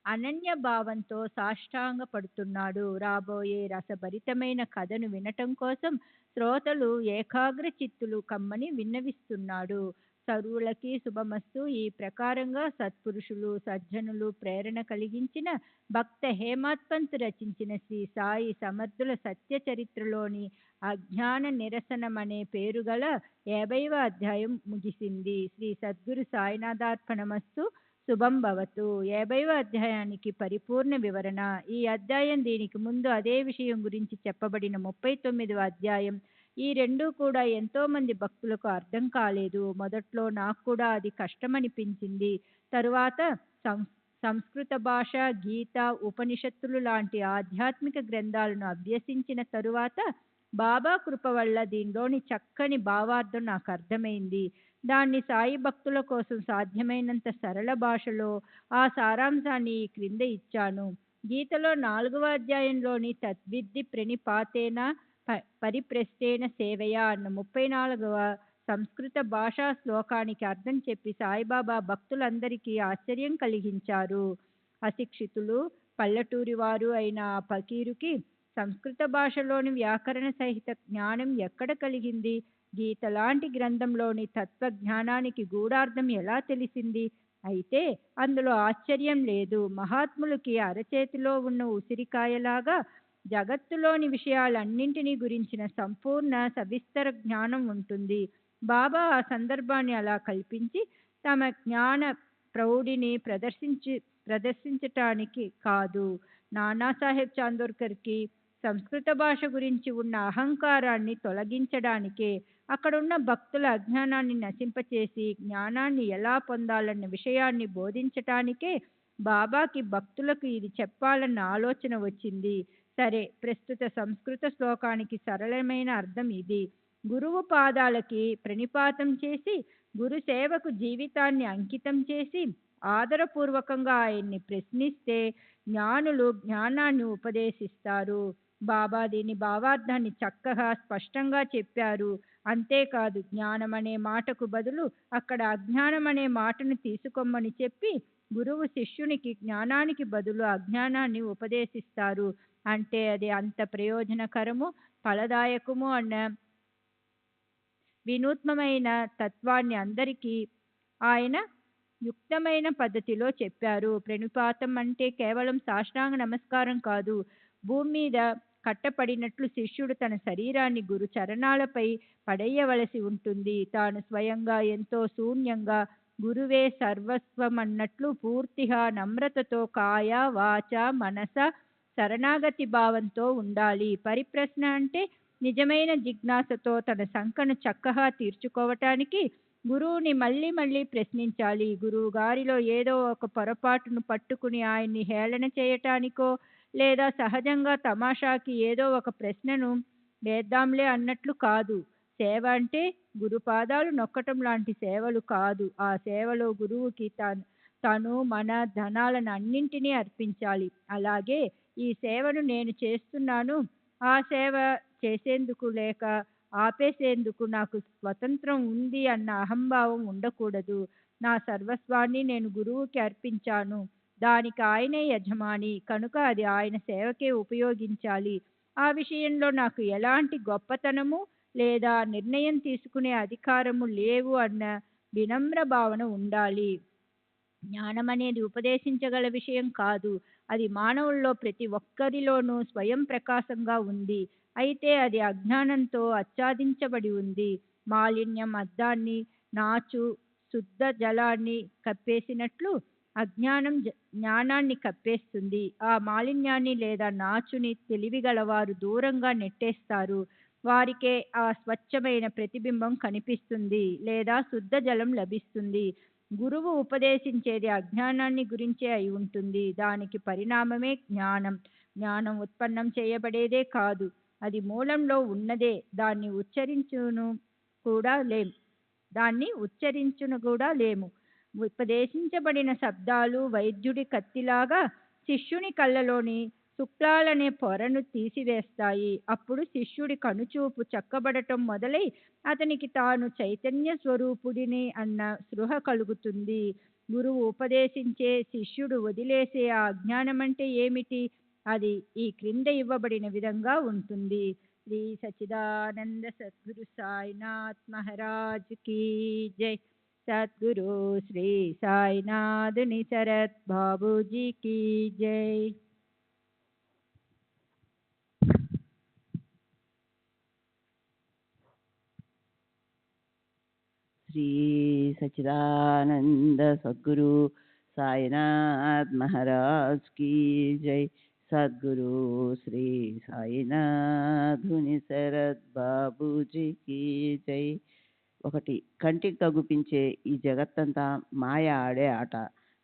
అనన్య భావంతో సాష్టాంగ పడుతున్నాడు. రాబోయే రసభరితమైన కథను వినటం కోసం శ్రోతలు ఏకాగ్ర చిత్తులు కమ్మని విన్నవిస్తున్నాడు. సర్వులకి శుభమస్తు. ఈ ప్రకారంగా సత్పురుషులు సజ్జనులు ప్రేరణ కలిగించిన భక్త హేమాత్ పంత్ రచించిన శ్రీ సాయి సమర్థుల సత్య చరిత్రలోని అజ్ఞాన నిరసనమనే పేరుగల 50వ అధ్యాయం ముగిసింది. శ్రీ సద్గురు సాయినాథార్పణమస్తు. శుభం భవతు. 50వ అధ్యాయానికి పరిపూర్ణ వివరణ. ఈ అధ్యాయం దీనికి ముందు అదే విషయం గురించి చెప్పబడిన 39వ అధ్యాయం. ఈ రెండూ కూడా ఎంతో మంది భక్తులకు అర్థం కాలేదు. మొదట్లో నాకు కూడా అది కష్టమనిపించింది. తరువాత సంస్కృత భాష, గీత, ఉపనిషత్తులు లాంటి ఆధ్యాత్మిక గ్రంథాలను అభ్యసించిన తరువాత బాబా కృప వల్ల దీనిలోని చక్కని భావార్థం నాకు అర్థమైంది. దాన్ని సాయి భక్తుల కోసం సాధ్యమైనంత సరళ భాషలో ఆ సారాంశాన్ని ఈ క్రింద ఇచ్చాను. గీతలో 4వ అధ్యాయంలోని తద్విద్ధి ప్రణిపాతేన పరిప్రశ్నేన సేవయా అన్న 34వ సంస్కృత భాషా శ్లోకానికి అర్థం చెప్పి సాయిబాబా భక్తులందరికీ ఆశ్చర్యం కలిగించారు. అశిక్షితులు, పల్లెటూరి వారు అయిన ఆ ఫకీరుకి సంస్కృత భాషలోని వ్యాకరణ సహిత జ్ఞానం ఎక్కడ కలిగింది? గీత లాంటి గ్రంథంలోని తత్వజ్ఞానానికి గూఢార్థం ఎలా తెలిసింది? అయితే అందులో ఆశ్చర్యం లేదు. మహాత్ములకి అరచేతిలో ఉన్న ఉసిరికాయలాగా జగత్తులోని విషయాలన్నింటినీ గురించిన సంపూర్ణ సవిస్తర జ్ఞానం ఉంటుంది. బాబా ఆ సందర్భాన్ని అలా కల్పించి తమ జ్ఞాన ప్రౌఢిని ప్రదర్శించటానికి కాదు. నానాసాహెబ్ చాందోర్కర్కి సంస్కృత భాష గురించి ఉన్న అహంకారాన్ని తొలగించడానికే, అక్కడున్న భక్తుల అజ్ఞానాన్ని నశింపచేసి జ్ఞానాన్ని ఎలా పొందాలన్న విషయాన్ని బోధించటానికే బాబాకి భక్తులకు ఇది చెప్పాలన్న ఆలోచన వచ్చింది. సరే, ప్రస్తుత సంస్కృత శ్లోకానికి సరళమైన అర్థం ఇది. గురువు పాదాలకి ప్రణిపాతం చేసి గురు సేవకు జీవితాన్ని అంకితం చేసి ఆదరపూర్వకంగా ఆయన్ని ప్రశ్నిస్తే జ్ఞానులు జ్ఞానాన్ని ఉపదేశిస్తారు. బాబా దీని భావార్థాన్ని చక్కగా స్పష్టంగా చెప్పారు. అంతేకాదు, జ్ఞానం అనే మాటకు బదులు అక్కడ అజ్ఞానం అనే మాటను తీసుకోమని చెప్పి గురువు శిష్యునికి జ్ఞానానికి బదులు అజ్ఞానాన్ని ఉపదేశిస్తారు. అంటే అది అంత ప్రయోజనకరము, ఫలదాయకము అన్న వినూత్నమైన తత్వాన్ని అందరికీ ఆయన యుక్తమైన పద్ధతిలో చెప్పారు. ప్రణిపాతం అంటే కేవలం సాష్టాంగ నమస్కారం కాదు. భూమి మీద కట్టపడినట్లు శిష్యుడు తన శరీరాన్ని గురు చరణాలపై పడేయవలసి ఉంటుంది. తాను స్వయంగా ఎంతో శూన్యంగా, గురువే సర్వస్వమన్నట్లు పూర్తిగా నమ్రతతో కాయ వాచ మనస శరణాగతి భావంతో ఉండాలి. పరిప్రశ్న అంటే నిజమైన జిజ్ఞాసతో తన శంకను చక్కగా తీర్చుకోవటానికి గురువుని మళ్ళీ మళ్ళీ ప్రశ్నించాలి. గురువు గారిలో ఏదో ఒక పొరపాటును పట్టుకుని ఆయన్ని హేళన చేయటానికో, లేదా సహజంగా తమాషాకి ఏదో ఒక ప్రశ్నను వేద్దాంలే అన్నట్లు కాదు. సేవ అంటే గురుపాదాలు నొక్కటం లాంటి సేవలు కాదు. ఆ సేవలో గురువుకి తను మన ధనాలను అన్నింటినీ అర్పించాలి. అలాగే ఈ సేవను నేను చేస్తున్నాను, ఆ సేవ చేసేందుకు లేక ఆపేసేందుకు నాకు స్వతంత్రం ఉంది అన్న అహంభావం ఉండకూడదు. నా సర్వస్వాన్ని నేను గురువుకి అర్పించాను, దానికి ఆయనే యజమాని, కనుక అది ఆయన సేవకే ఉపయోగించాలి. ఆ విషయంలో నాకు ఎలాంటి గొప్పతనము లేదా నిర్ణయం తీసుకునే అధికారము లేవు అన్న వినమ్ర భావన ఉండాలి. జ్ఞానం అనేది ఉపదేశించగల విషయం కాదు. అది మానవుల్లో ప్రతి ఒక్కరిలోనూ స్వయం ప్రకాశంగా ఉంది. అయితే అది అజ్ఞానంతో ఆచ్ఛాదించబడి ఉంది. మాలిన్యం అద్దాన్ని, నాచు శుద్ధ జలాన్ని కప్పేసినట్లు అజ్ఞానం జ్ఞానాన్ని కప్పేస్తుంది. ఆ మాలిన్యాన్ని లేదా నాచుని తెలివిగలవారు దూరంగా నెట్టేస్తారు. వారికే ఆ స్వచ్ఛమైన ప్రతిబింబం కనిపిస్తుంది లేదా శుద్ధ జలం లభిస్తుంది. గురువు ఉపదేశించేది అజ్ఞానాన్ని గురించే అయి ఉంటుంది. దానికి పరిణామమే జ్ఞానం. జ్ఞానం ఉత్పన్నం చేయబడేదే కాదు, అది మూలంలో ఉన్నదే. దాన్ని ఉచ్చరించును కూడా లేము. ఉపదేశించబడిన శబ్దాలు వైద్యుడి కత్తిలాగా శిష్యుని కళ్ళలోని శుక్లాలనే పొరను తీసివేస్తాయి. అప్పుడు శిష్యుడి కనుచూపు చక్కబడటం మొదలై అతనికి తాను చైతన్య స్వరూపుడిని అన్న స్పృహ కలుగుతుంది. గురువు ఉపదేశించే శిష్యుడు వదిలేసే ఆ అజ్ఞానం అంటే ఏమిటి? అది ఈ క్రింద ఇవ్వబడిన విధంగా ఉంటుంది. శ్రీ సచిదానంద సద్గురు సాయినాథ్ మహారాజ్ కీ జై. సద్గురు శ్రీ సాయినాథుని శరత్ బాబూజీ కీ జై. శ్రీ సచిదానంద సద్గురు సాయినాథ్ మహారాజ్ కీ జై. సద్గురు శ్రీ సాయినాథుని శరత్ బాబూజీ కీ జై. ఒకటి, కంటికి కగుపించే ఈ జగత్తంతా మాయ ఆడే ఆట.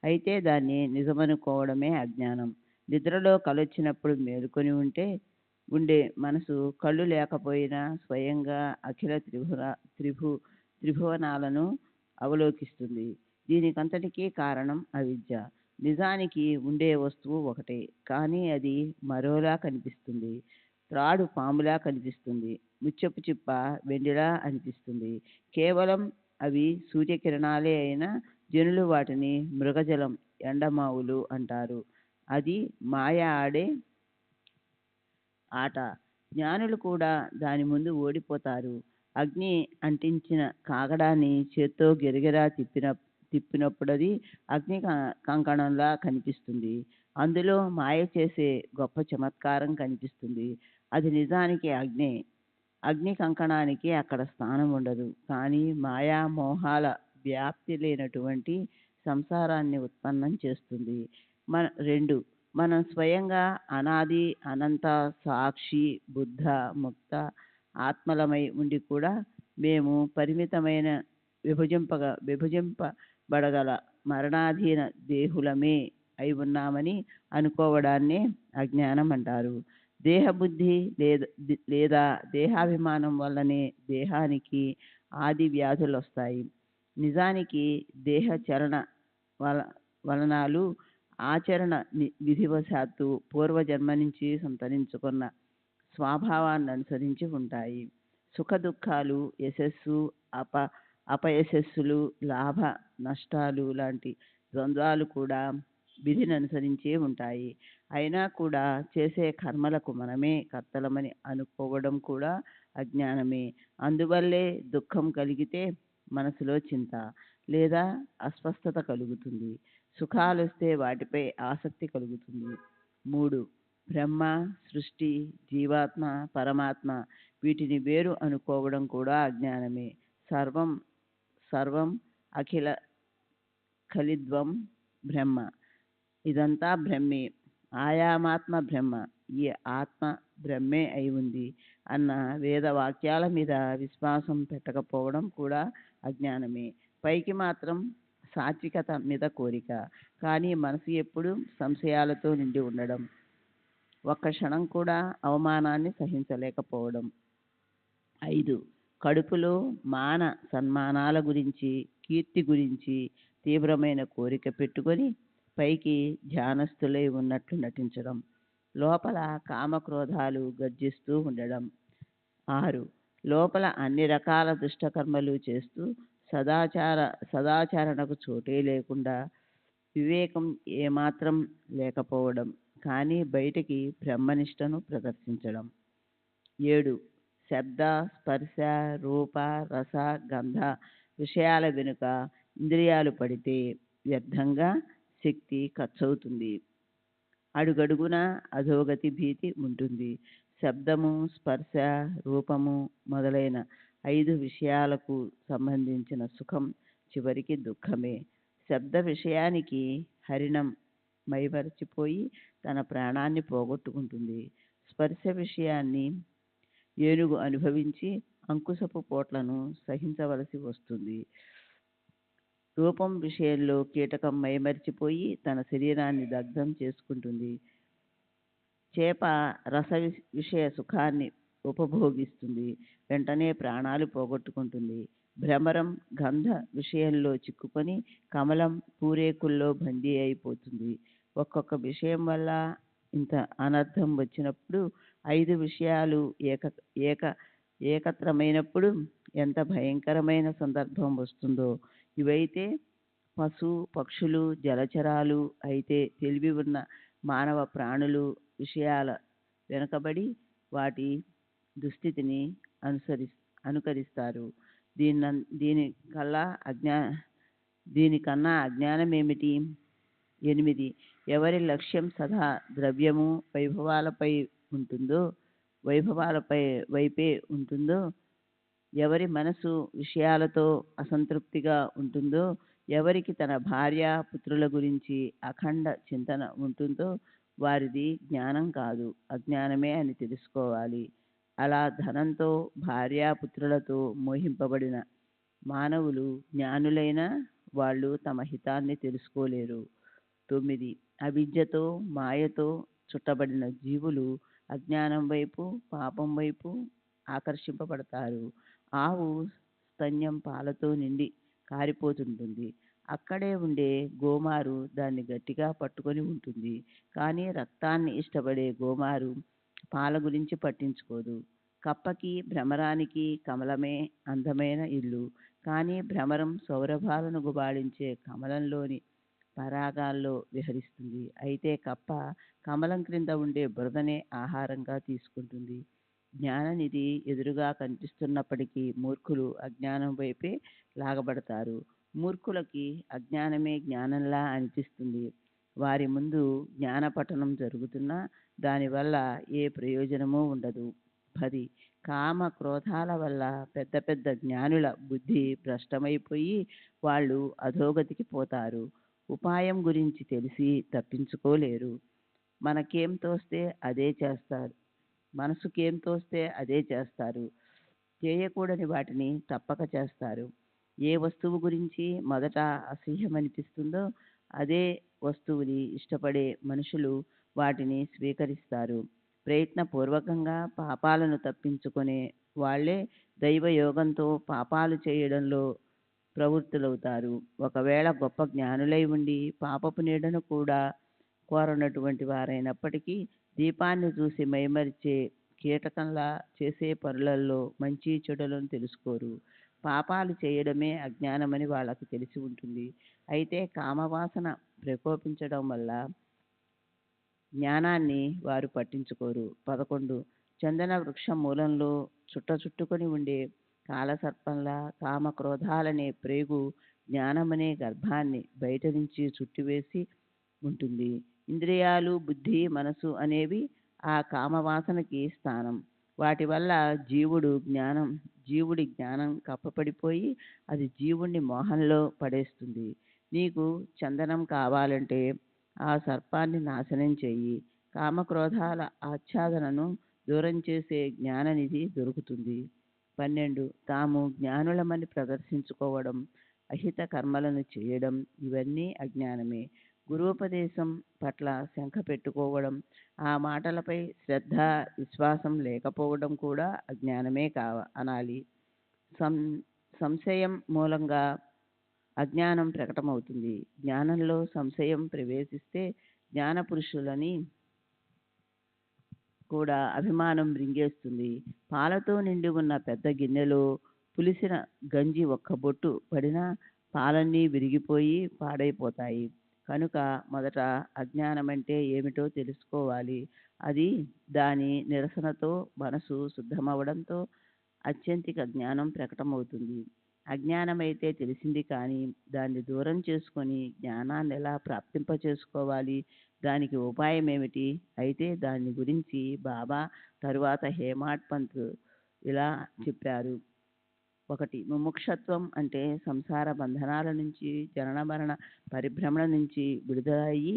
అయితే దాన్ని నిజమనుకోవడమే అజ్ఞానం. నిద్రలో కలొచ్చినప్పుడు మేలుకొని ఉండే మనసు కళ్ళు లేకపోయినా స్వయంగా అఖిల త్రిభువనాలను అవలోకిస్తుంది. దీనికంతటికీ కారణం అవిద్య. నిజానికి ఉండే వస్తువు ఒకటే, కానీ అది మరోలా కనిపిస్తుంది. త్రాడు పాములా కనిపిస్తుంది, ముత్యపు చిప్ప వెండిలా అనిపిస్తుంది. కేవలం అవి సూర్యకిరణాలే అయినా జనులు వాటిని మృగజలం, ఎండమావులు అంటారు. అది మాయ ఆడే ఆట. జ్ఞానులు కూడా దాని ముందు ఓడిపోతారు. అగ్ని అంటించిన కాగడాన్ని చేత్తో గిరగిరా తిప్పినప్పుడు అది అగ్ని కంకణంలా కనిపిస్తుంది. అందులో మాయ చేసే గొప్ప చమత్కారం కనిపిస్తుంది. అది నిజానికి అగ్నే. అగ్ని కంకణానికి అక్కడ స్థానం ఉండదు, కానీ మాయా మోహాల వ్యాప్తి లేనటువంటి సంసారాన్ని ఉత్పన్నం చేస్తుంది. 2, మనం స్వయంగా అనాది అనంత సాక్షి బుద్ధ ముక్త ఆత్మలమై ఉండి కూడా మేము పరిమితమైన విభజింపబడగల మరణాధీన దేహులమే అయి ఉన్నామని అనుకోవడాన్నే అజ్ఞానం అంటారు. దేహబుద్ధి లేదా దేహాభిమానం వల్లనే దేహానికి ఆది వ్యాధులు వస్తాయి. నిజానికి దేహ చలన వలనాలు ఆచరణ విధివశాత్తు పూర్వజన్మ నుంచి సంతరించుకున్న స్వభావాన్ని అనుసరించి ఉంటాయి. సుఖ దుఃఖాలు, యశస్సు అపయశస్సులు, లాభ నష్టాలు లాంటి ద్వంద్వాలు కూడా విధిని అనుసరించే ఉంటాయి. అయినా కూడా చేసే కర్మలకు మనమే కర్తలమని అనుకోవడం కూడా అజ్ఞానమే. అందువల్లే దుఃఖం కలిగితే మనసులో చింత లేదా అస్వస్థత కలుగుతుంది. సుఖాలు వస్తే వాటిపై ఆసక్తి కలుగుతుంది. 3, బ్రహ్మ, సృష్టి, జీవాత్మ, పరమాత్మ వీటిని వేరు అనుకోవడం కూడా అజ్ఞానమే. సర్వం అఖిల ఖలిద్వం బ్రహ్మ. ఇదంతా బ్రహ్మే. ఆయామాత్మ బ్రహ్మ, ఈ ఆత్మ బ్రహ్మే అయి ఉంది అన్న వేదవాక్యాల మీద విశ్వాసం పెట్టకపోవడం కూడా అజ్ఞానమే. పైకి మాత్రం సాత్వికత మీద కోరిక, కానీ మనసు ఎప్పుడు సంశయాలతో నిండి ఉండడం, ఒక్క క్షణం కూడా అవమానాన్ని సహించలేకపోవడం. 5, కడుపులో మాన సన్మానాల గురించి, కీర్తి గురించి తీవ్రమైన కోరిక పెట్టుకొని పైకి ధ్యానస్థులై ఉన్నట్లు నటించడం, లోపల కామక్రోధాలు గర్జిస్తూ ఉండడం. 6, లోపల అన్ని రకాల దుష్టకర్మలు చేస్తూ సదాచరణకు చోటే లేకుండా వివేకం ఏమాత్రం లేకపోవడం, కానీ బయటికి బ్రహ్మనిష్టను ప్రదర్శించడం. 7, శబ్ద స్పర్శ రూప రస గంధ విషయాల వెనుక ఇంద్రియాలు పడితే వ్యర్థంగా శక్తి ఖర్చవుతుంది. అడుగడుగున అధోగతి భీతి ఉంటుంది. శబ్దము, స్పర్శ, రూపము మొదలైన 5 విషయాలకు సంబంధించిన సుఖం చివరికి దుఃఖమే. శబ్ద విషయానికి హరిణం మైమరచిపోయి తన ప్రాణాన్ని పోగొట్టుకుంటుంది. స్పర్శ విషయాన్ని ఏనుగు అనుభవించి అంకుశపు పోట్లను సహించవలసి వస్తుంది. రూపం విషయంలో కీటకం మైమరిచిపోయి తన శరీరాన్ని దగ్ధం చేసుకుంటుంది. చేప రస విషయ సుఖాన్ని ఉపభోగిస్తుంది, వెంటనే ప్రాణాలు పోగొట్టుకుంటుంది. భ్రమరం గంధ విషయంలో చిక్కుకొని కమలం పూరేకుల్లో బందీ అయిపోతుంది. ఒక్కొక్క విషయం వల్ల ఇంత అనర్థం వచ్చినప్పుడు 5 విషయాలు ఏకత్రమైనప్పుడు ఎంత భయంకరమైన సందర్భం వస్తుందో. ఇవైతే పశు పక్షులు జలచరాలు అయితే తెలివి ఉన్న మానవ ప్రాణులు విషయాల వెనుకబడి వాటి దుస్థితిని అనుకరిస్తారు. దీనికన్నా అజ్ఞానం ఏమిటి? 8 ఎవరి లక్ష్యం సదా ద్రవ్యము వైపే ఉంటుందో, ఎవరి మనసు విషయాలతో అసంతృప్తిగా ఉంటుందో, ఎవరికి తన భార్య పుత్రుల గురించి అఖండ చింతన ఉంటుందో వారిది జ్ఞానం కాదు, అజ్ఞానమే అని తెలుసుకోవాలి. అలా ధనంతో భార్యాపుత్రులతో మోహింపబడిన మానవులు జ్ఞానులైన వాళ్ళు తమ హితాన్ని తెలుసుకోలేరు. 9 అవిద్యతో మాయతో చుట్టబడిన జీవులు అజ్ఞానం వైపు పాపం వైపు ఆకర్షింపబడతారు. ఆవు స్తన్యం పాలతో నిండి కారిపోతుంటుంది. అక్కడే ఉండే గోమారు దాన్ని గట్టిగా పట్టుకొని ఉంటుంది. కానీ రక్తాన్ని ఇష్టపడే గోమారు పాల గురించి పట్టించుకోదు. కప్పకి భ్రమరానికి కమలమే అందమైన ఇల్లు. కానీ భ్రమరం సౌరభాలను గుబాళించే కమలంలోని పరాగాల్లో విహరిస్తుంది. అయితే కప్ప కమలం క్రింద ఉండే బురదనే ఆహారంగా తీసుకుంటుంది. జ్ఞాననిధి ఎదురుగా కనిపిస్తున్నప్పటికీ మూర్ఖులు అజ్ఞానం వైపే లాగబడతారు. మూర్ఖులకి అజ్ఞానమే జ్ఞానంలా అనిపిస్తుంది. వారి ముందు జ్ఞానపఠనం జరుగుతున్నా దానివల్ల ఏ ప్రయోజనమూ ఉండదు. 10 కామ క్రోధాల వల్ల పెద్ద పెద్ద జ్ఞానుల బుద్ధి భ్రష్టమైపోయి వాళ్ళు అధోగతికి పోతారు. ఉపాయం గురించి తెలిసి తప్పించుకోలేరు. మనకేం తోస్తే అదే చేస్తారు. చేయకూడని వాటిని తప్పక చేస్తారు. ఏ వస్తువు గురించి మొదట అసహ్యమనిపిస్తుందో అదే వస్తువుని ఇష్టపడే మనుషులు వాటిని స్వీకరిస్తారు. ప్రయత్నపూర్వకంగా పాపాలను తప్పించుకునే వాళ్ళే దైవయోగంతో పాపాలు చేయడంలో ప్రవృత్తులవుతారు. ఒకవేళ గొప్ప జ్ఞానులై ఉండి పాపపు నీడను కూడా కోరనటువంటి వారైనప్పటికీ దీపాన్ని చూసి మైమరిచే కీటకంలా చేసే పనులలో మంచి చెడులను తెలుసుకోరు. పాపాలు చేయడమే అజ్ఞానమని వాళ్ళకు తెలిసి ఉంటుంది. అయితే కామవాసన ప్రకోపించడం వల్ల జ్ఞానాన్ని వారు పట్టించుకోరు. 11 చందన వృక్షం మూలంలో చుట్టుకొని ఉండే కాలసర్పంలా కామక్రోధాలనే ప్రేగు జ్ఞానమనే గర్భాన్ని బయట నుంచి చుట్టివేసి ఉంటుంది. ఇంద్రియాలు బుద్ధి మనసు అనేవి ఆ కామవాసనకి స్థానం. వాటి వల్ల జీవుడి జ్ఞానం కప్పపడిపోయి అది జీవుణ్ణి మోహంలో పడేస్తుంది. నీకు చందనం కావాలంటే ఆ సర్పాన్ని నాశనం చెయ్యి. కామక్రోధాల ఆచ్ఛాదనను దూరం చేసే జ్ఞాననిధి దొరుకుతుంది. 12 తాము జ్ఞానులమని ప్రదర్శించుకోవడం, అహిత కర్మలను చేయడం ఇవన్నీ అజ్ఞానమే. గురూపదేశం పట్ల శంక పెట్టుకోవడం, ఆ మాటలపై శ్రద్ధ విశ్వాసం లేకపోవడం కూడా అజ్ఞానమే అనాలి. సంశయం మూలంగా అజ్ఞానం ప్రకటమవుతుంది. జ్ఞానంలో సంశయం ప్రవేశిస్తే జ్ఞానపురుషులని కూడా అభిమానం మృంగేస్తుంది. పాలతో నిండి ఉన్న పెద్ద గిన్నెలో పులిసిన గంజి ఒక్క బొట్టు పడినా పాలన్నీ విరిగిపోయి పాడైపోతాయి. కనుక మొదట అజ్ఞానమంటే ఏమిటో తెలుసుకోవాలి. అది దాని నిరసనతో మనసు శుద్ధమవడంతో అత్యంతిక జ్ఞానం ప్రకటమవుతుంది. అజ్ఞానమైతే తెలిసింది కానీ దాన్ని దూరం చేసుకొని జ్ఞానాన్ని ఎలా ప్రాప్తింపచేసుకోవాలి, దానికి ఉపాయం ఏమిటి? అయితే దాని గురించి బాబా తరువాత హేమాడ్ పంత్ ఇలా చెప్పారు. 1 ముముక్షత్వం అంటే సంసార బంధనాల నుంచి జనన మరణ పరిభ్రమణ నుంచి విడుదల అయ్యి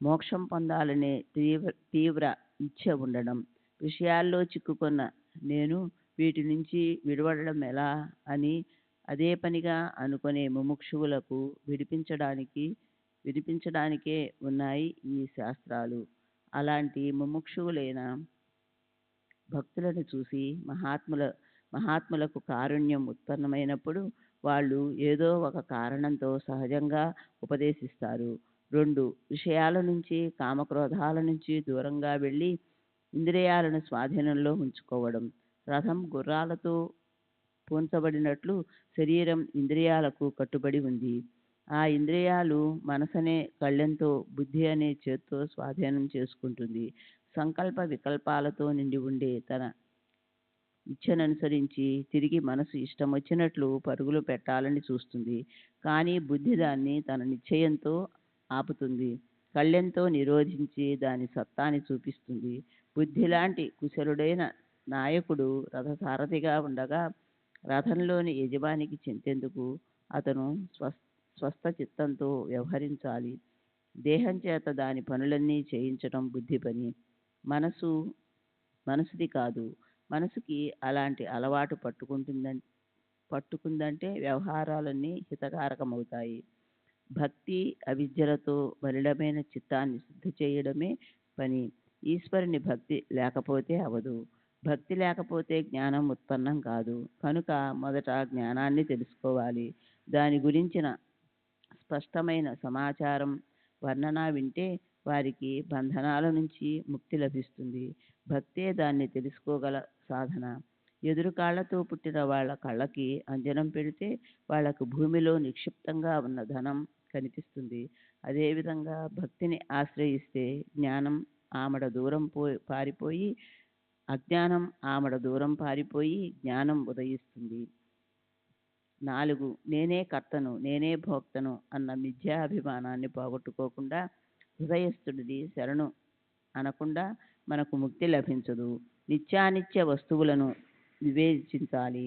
మోక్షం పొందాలనే తీవ్ర ఇచ్ఛ ఉండడం. విషయాల్లో చిక్కుకున్న నేను వీటి నుంచి విడిపడడం ఎలా అని అదే పనిగా అనుకునే ముముక్షువులకు విడిపించడానికే ఉన్నాయి ఈ శాస్త్రాలు. అలాంటి ముముక్షువులైన భక్తులను చూసి మహాత్ములకు కారుణ్యం ఉత్పన్నమైనప్పుడు వాళ్ళు ఏదో ఒక కారణంతో సహజంగా ఉపదేశిస్తారు. 2 విషయాల నుంచి, కామక్రోధాల నుంచి దూరంగా వెళ్ళి ఇంద్రియాలను స్వాధీనంలో ఉంచుకోవడం. రథం గుర్రాలతో పూంచబడినట్లు శరీరం ఇంద్రియాలకు కట్టుబడి ఉంది. ఆ ఇంద్రియాలు మనసనే కళ్ళెంతో, బుద్ధి అనే చేత్తో స్వాధీనం చేసుకుంటుంది. సంకల్ప వికల్పాలతో నిండి ఉండే తన ఇచ్ఛననుసరించి తిరిగి మనసు ఇష్టం వచ్చినట్లు పరుగులు పెట్టాలని చూస్తుంది. కానీ బుద్ధి దాన్ని తన నిశ్చయంతో ఆపుతుంది. కళ్ళెంతో నిరోధించి దాని సత్తాని చూపిస్తుంది. బుద్ధి లాంటి కుశలుడైన నాయకుడు రథసారథిగా ఉండగా రథంలోని యజమానికి చెంతెందుకు? అతను స్వస్థ చిత్తంతో వ్యవహరించాలి. దేహం చేత దాని పనులన్నీ చేయించటం బుద్ధి పని, మనసుది కాదు. మనసుకి అలాంటి అలవాటు పట్టుకుందంటే వ్యవహారాలన్నీ హితకారకమవుతాయి. భక్తి అవిద్యలతో మలినమైన చిత్తాన్ని శుద్ధి చేయడమే పని. ఈశ్వరుని భక్తి లేకపోతే అవదు. భక్తి లేకపోతే జ్ఞానం ఉత్పన్నం కాదు. కనుక మొదట జ్ఞానాన్ని తెలుసుకోవాలి. దాని గురించిన స్పష్టమైన సమాచారం, వర్ణన వింటే వారికి బంధనాల నుంచి ముక్తి లభిస్తుంది. భక్తే దాన్ని తెలుసుకోగల సాధన. ఎదురు కాళ్లతో పుట్టిన వాళ్ళ కళ్ళకి అంజనం పెడితే వాళ్లకు భూమిలో నిక్షిప్తంగా ఉన్న ధనం కనిపిస్తుంది. అదేవిధంగా భక్తిని ఆశ్రయిస్తే జ్ఞానం ఆమడ దూరం పారిపోయి అజ్ఞానం ఆమడ దూరం పారిపోయి జ్ఞానం ఉదయిస్తుంది. 4 నేనే కర్తను, నేనే భోక్తను అన్న మిథ్యాభిమానాన్ని పోగొట్టుకోకుండా హృదయస్థుడిని శరణు అనకుండా మనకు ముక్తి లభించదు. నిత్యానిత్య వస్తువులను వివేచించాలి.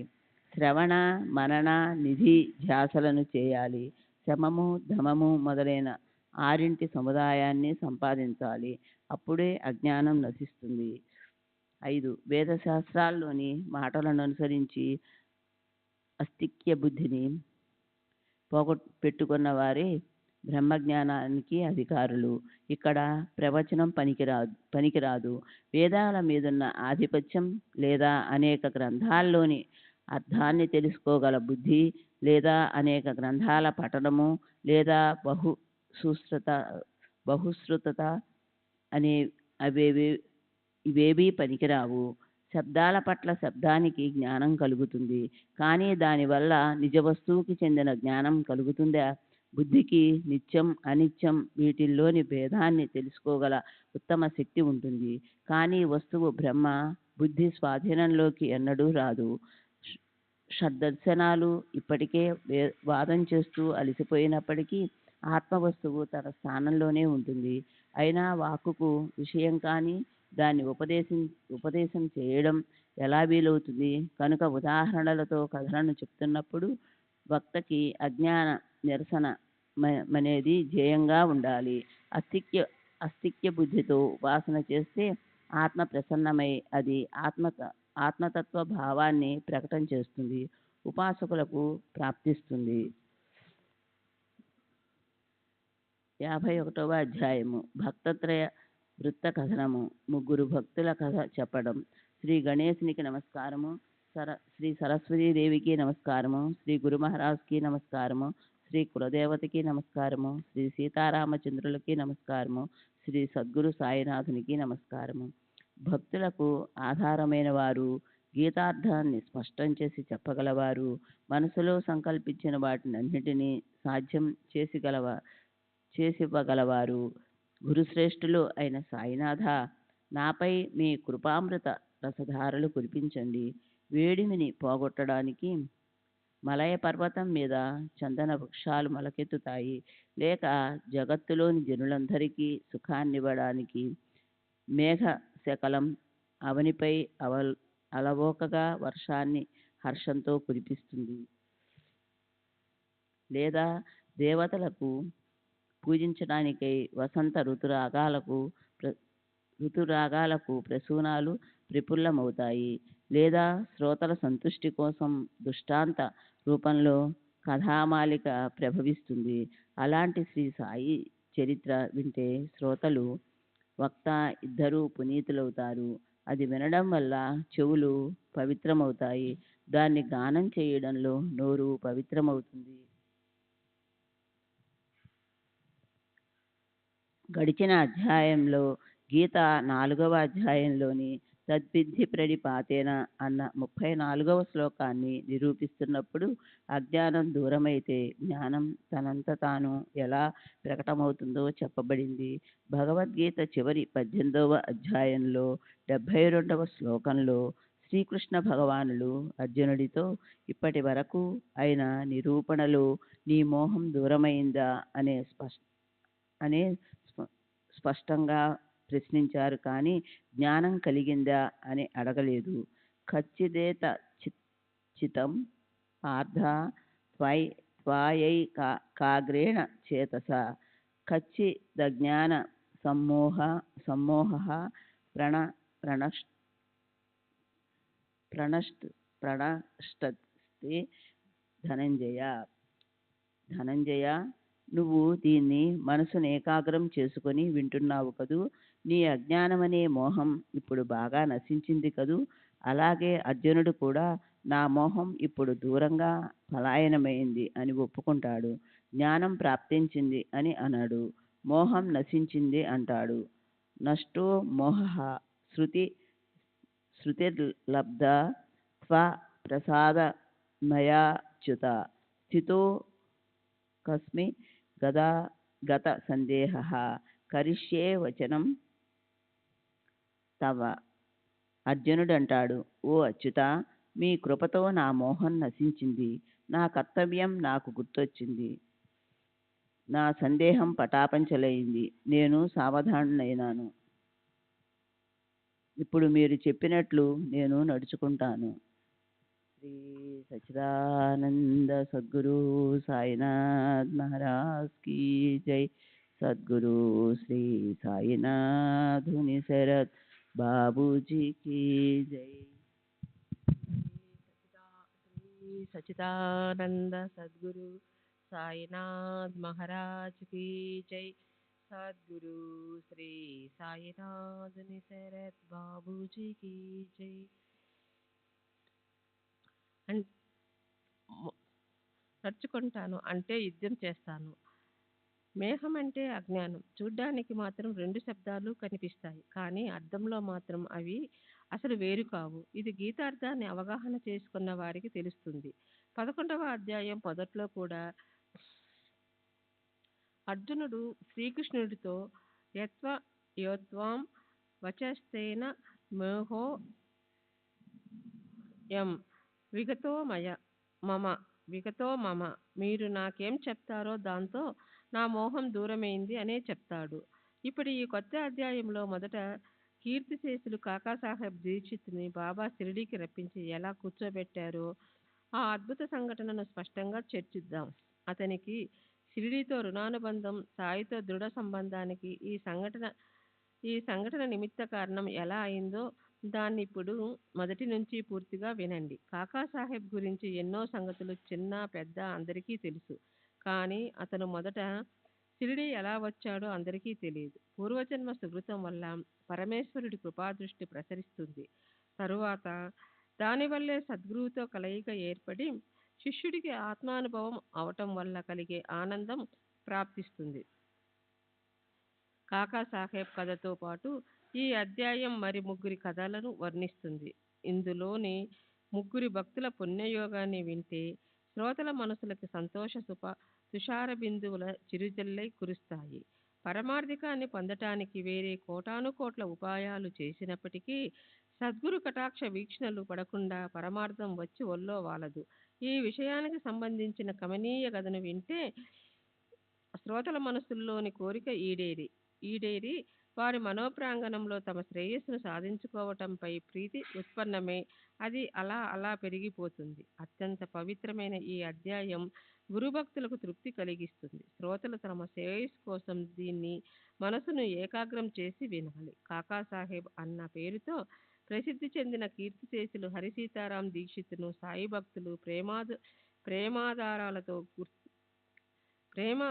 శ్రవణ, మనన, నిధి ధ్యాసలను చేయాలి. శమము, ధమము మొదలైన 6 సముదాయాన్ని సంపాదించాలి. అప్పుడే అజ్ఞానం నశిస్తుంది. 5 వేదశాస్త్రాల్లోని మాటలను అనుసరించి అస్తిక్య బుద్ధిని పెట్టుకున్న వారే బ్రహ్మజ్ఞానానికి అధికారులు. ఇక్కడ ప్రవచనం పనికిరాదు. వేదాల మీదున్న ఆధిపత్యం లేదా అనేక గ్రంథాల్లోని అర్థాన్ని తెలుసుకోగల బుద్ధి లేదా అనేక గ్రంథాల పఠనము లేదా బహుశ్రుతత అనే ఇవేవీ పనికిరావు. శబ్దాల పట్ల శబ్దానికి జ్ఞానం కలుగుతుంది, కానీ దానివల్ల నిజ వస్తువుకి చెందిన జ్ఞానం కలుగుతుందా? బుద్ధికి నిత్యం, అనిత్యం వీటిల్లోని భేదాన్ని తెలుసుకోగల ఉత్తమ శక్తి ఉంటుంది, కానీ వస్తువు బ్రహ్మ బుద్ధి స్వాధీనంలోకి ఎన్నడూ రాదు. షడ్దర్శనాలు ఇప్పటికే వాదం చేస్తూ అలసిపోయినప్పటికీ ఆత్మవస్తువు తన స్థానంలోనే ఉంటుంది. అయినా వాక్కుకు విషయం కానీ దాన్ని ఉపదేశం చేయడం ఎలా వీలవుతుంది? కనుక ఉదాహరణలతో కథలను చెప్తున్నప్పుడు వక్తకి అజ్ఞాన నిరసన అనేది ధ్యేయంగా ఉండాలి. అస్తిక్య బుద్ధితో ఉపాసన చేస్తే ఆత్మ ప్రసన్నమై అది ఆత్మతత్వ భావాన్ని ప్రకటన చేస్తుంది, ఉపాసకులకు ప్రాప్తిస్తుంది. 51వ అధ్యాయము భక్తత్రయ వృత్త కథనము. 3 భక్తుల కథ చెప్పడం. శ్రీ గణేశునికి నమస్కారము, శ్రీ సరస్వతీదేవికి నమస్కారము, శ్రీ గురు మహారాజ్కి నమస్కారము, శ్రీ కులదేవతకి నమస్కారము, శ్రీ సీతారామచంద్రులకి నమస్కారము, శ్రీ సద్గురు సాయినాథునికి నమస్కారము. భక్తులకు ఆధారమైన వారు, గీతార్థాన్ని స్పష్టం చేసి చెప్పగలవారు, మనసులో సంకల్పించిన వాటినన్నిటినీ సాధ్యం చేసివ్వగలవారు. గురుశ్రేష్ఠులు అయిన సాయినాథ, నాపై మీ కృపామృత రసధారలు కురిపించండి. వేడిమిని పోగొట్టడానికి మలయ పర్వతం మీద చందన వృక్షాలు మొలకెత్తుతాయి, లేక జగత్తులోని జనులందరికీ సుఖాన్నివ్వడానికి మేఘ శకలం అవనిపై అలవోకగా వర్షాన్ని హర్షంతో కురిపిస్తుంది, లేదా దేవతలకు పూజించడానికై వసంత ఋతురాగాలకు ప్రసూనాలు ప్రఫుల్లమవుతాయి. లేదా శ్రోతల సంతుష్టి కోసం దృష్టాంత రూపంలో కథామాలిక ప్రభవిస్తుంది. అలాంటి శ్రీ సాయి చరిత్ర వింటే శ్రోతలు, వక్త ఇద్దరూ పునీతులవుతారు. అది వినడం వల్ల చెవులు పవిత్రమవుతాయి. దాన్ని గానం చేయడంలో నోరు పవిత్రమవుతుంది. గడిచిన అధ్యాయంలో గీత 4వ అధ్యాయంలోని తద్విద్ధి ప్రణిపాతేన అన్న 34వ శ్లోకాన్ని నిరూపిస్తున్నప్పుడు అజ్ఞానం దూరమైతే జ్ఞానం తనంత తాను ఎలా ప్రకటమవుతుందో చెప్పబడింది. భగవద్గీత చివరి 18వ అధ్యాయంలో 72వ శ్లోకంలో శ్రీకృష్ణ భగవానులు అర్జునుడితో ఇప్పటి వరకు అయిన నిరూపణలో నీ మోహం దూరమైందా అనే స్పష్టంగా ప్రశ్నించారు, కానీ జ్ఞానం కలిగిందా అని అడగలేదు. ఖచ్చిదేత చితం పార్థ త్వాయైకాగ్రేణ చేతస ఖచ్చిదజ్ఞాన సమ్మోహ ప్రణష్టస్తే ధనంజయ, నువ్వు దీన్ని మనసును ఏకాగ్రం చేసుకొని వింటున్నావు కదూ. నీ అజ్ఞానమనే మోహం ఇప్పుడు బాగా నశించింది కదూ. అలాగే అర్జునుడు కూడా నా మోహం ఇప్పుడు దూరంగా పలాయనమైంది అని ఒప్పుకుంటాడు. జ్ఞానం ప్రాప్తించింది అని అన్నాడు. మోహం నశించింది అంటాడు. నష్టో మోహ శృతిర్లబ్ధ త్వ ప్రసాదమయాచ్యుత స్థితో కస్మి గత సందేహ కరిష్యే వచనం తవ. అర్జునుడు అంటాడు, ఓ అచ్యుత, మీ కృపతో నా మోహం నశించింది. నా కర్తవ్యం నాకు గుర్తొచ్చింది. నా సందేహం పటాపంచలైంది. నేను సావధానునైనాను. ఇప్పుడు మీరు చెప్పినట్లు నేను నడుచుకుంటాను. శ్రీ సచ్చిదానంద సద్గురు సాయినాథ్ మహారాజ్ కీ జై. సద్గురు శ్రీ సాయినాథుని శరత్ బాబూజీ కీ జై. శ్రీ సచ్చిదానంద సద్గురు సాయినాథ్ మహారాజ్ కీ జై. సద్గురు శ్రీ సాయినాథుని శరత్ బాబూజీ కీ జై. నడుచుకుంటాను అంటే యుద్ధం చేస్తాను. మేఘం అంటే అజ్ఞానం. చూడ్డానికి మాత్రం రెండు శబ్దాలు కనిపిస్తాయి, కానీ అర్థంలో మాత్రం అవి అసలు వేరు కావు. ఇది గీతార్థాన్ని అవగాహన చేసుకున్న వారికి తెలుస్తుంది. 11వ అధ్యాయం మొదట్లో కూడా అర్జునుడు శ్రీకృష్ణుడితో యోత్వాం వచస్తేన మోహో యం విగతో మమ, మీరు నాకేం చెప్తారో దాంతో నా మోహం దూరమైంది అనే చెప్తాడు. ఇప్పుడు ఈ కొత్త అధ్యాయంలో మొదట కీర్తిశేషులు కాకాసాహెబ్ దీక్షిత్ని బాబా షిరిడీకి రప్పించి ఎలా కూర్చోబెట్టారో ఆ అద్భుత సంఘటనను స్పష్టంగా చర్చిద్దాం. అతనికి షిరిడీతో రుణానుబంధం, సాయితో దృఢ సంబంధానికి ఈ సంఘటన నిమిత్త కారణం ఎలా అయిందో దాన్ని ఇప్పుడు మొదటి నుంచి పూర్తిగా వినండి. కాకాసాహెబ్ గురించి ఎన్నో సంగతులు చిన్న పెద్ద అందరికీ తెలుసు, కానీ అతను మొదట షిరిడీ ఎలా వచ్చాడో అందరికీ తెలియదు. పూర్వజన్మ సుకృతం వల్ల పరమేశ్వరుడి కృపాదృష్టి ప్రసరిస్తుంది. తరువాత దానివల్లే సద్గురువుతో కలయిక ఏర్పడి శిష్యుడికి ఆత్మానుభవం అవటం వల్ల కలిగే ఆనందం ప్రాప్తిస్తుంది. కాకాసాహెబ్ కథతో పాటు ఈ అధ్యాయం మరి ముగ్గురి కథలను వర్ణిస్తుంది. ఇందులోని ముగ్గురి భక్తుల పుణ్యయోగాన్ని వింటే శ్రోతల మనసులకి సంతోష తుషార బిందువుల చిరుజల్లై కురుస్తాయి. పరమార్థికాన్ని పొందటానికి వేరే కోటానుకోట్ల ఉపాయాలు చేసినప్పటికీ సద్గురు కటాక్ష వీక్షణలు పడకుండా పరమార్థం వచ్చి ఒళ్ళో వాలదు. ఈ విషయానికి సంబంధించిన కమనీయ కథను వింటే శ్రోతల మనసుల్లోని కోరిక ఈడేరి వారి మనోప్రాంగణంలో తమ శ్రేయస్సును సాధించుకోవటంపై ప్రీతి ఉత్పన్నమై అది అలా పెరిగిపోతుంది. అత్యంత పవిత్రమైన ఈ అధ్యాయం గురుభక్తులకు తృప్తి కలిగిస్తుంది. శ్రోతలు తమ శ్రేయస్సు కోసం దీన్ని మనసును ఏకాగ్రం చేసి వినాలి. కాకాసాహెబ్ అన్న పేరుతో ప్రసిద్ధి చెందిన కీర్తిశేషులు హరిసీతారాం దీక్షిత్ను సాయి భక్తులు ప్రేమాధారాలతో ప్రేమ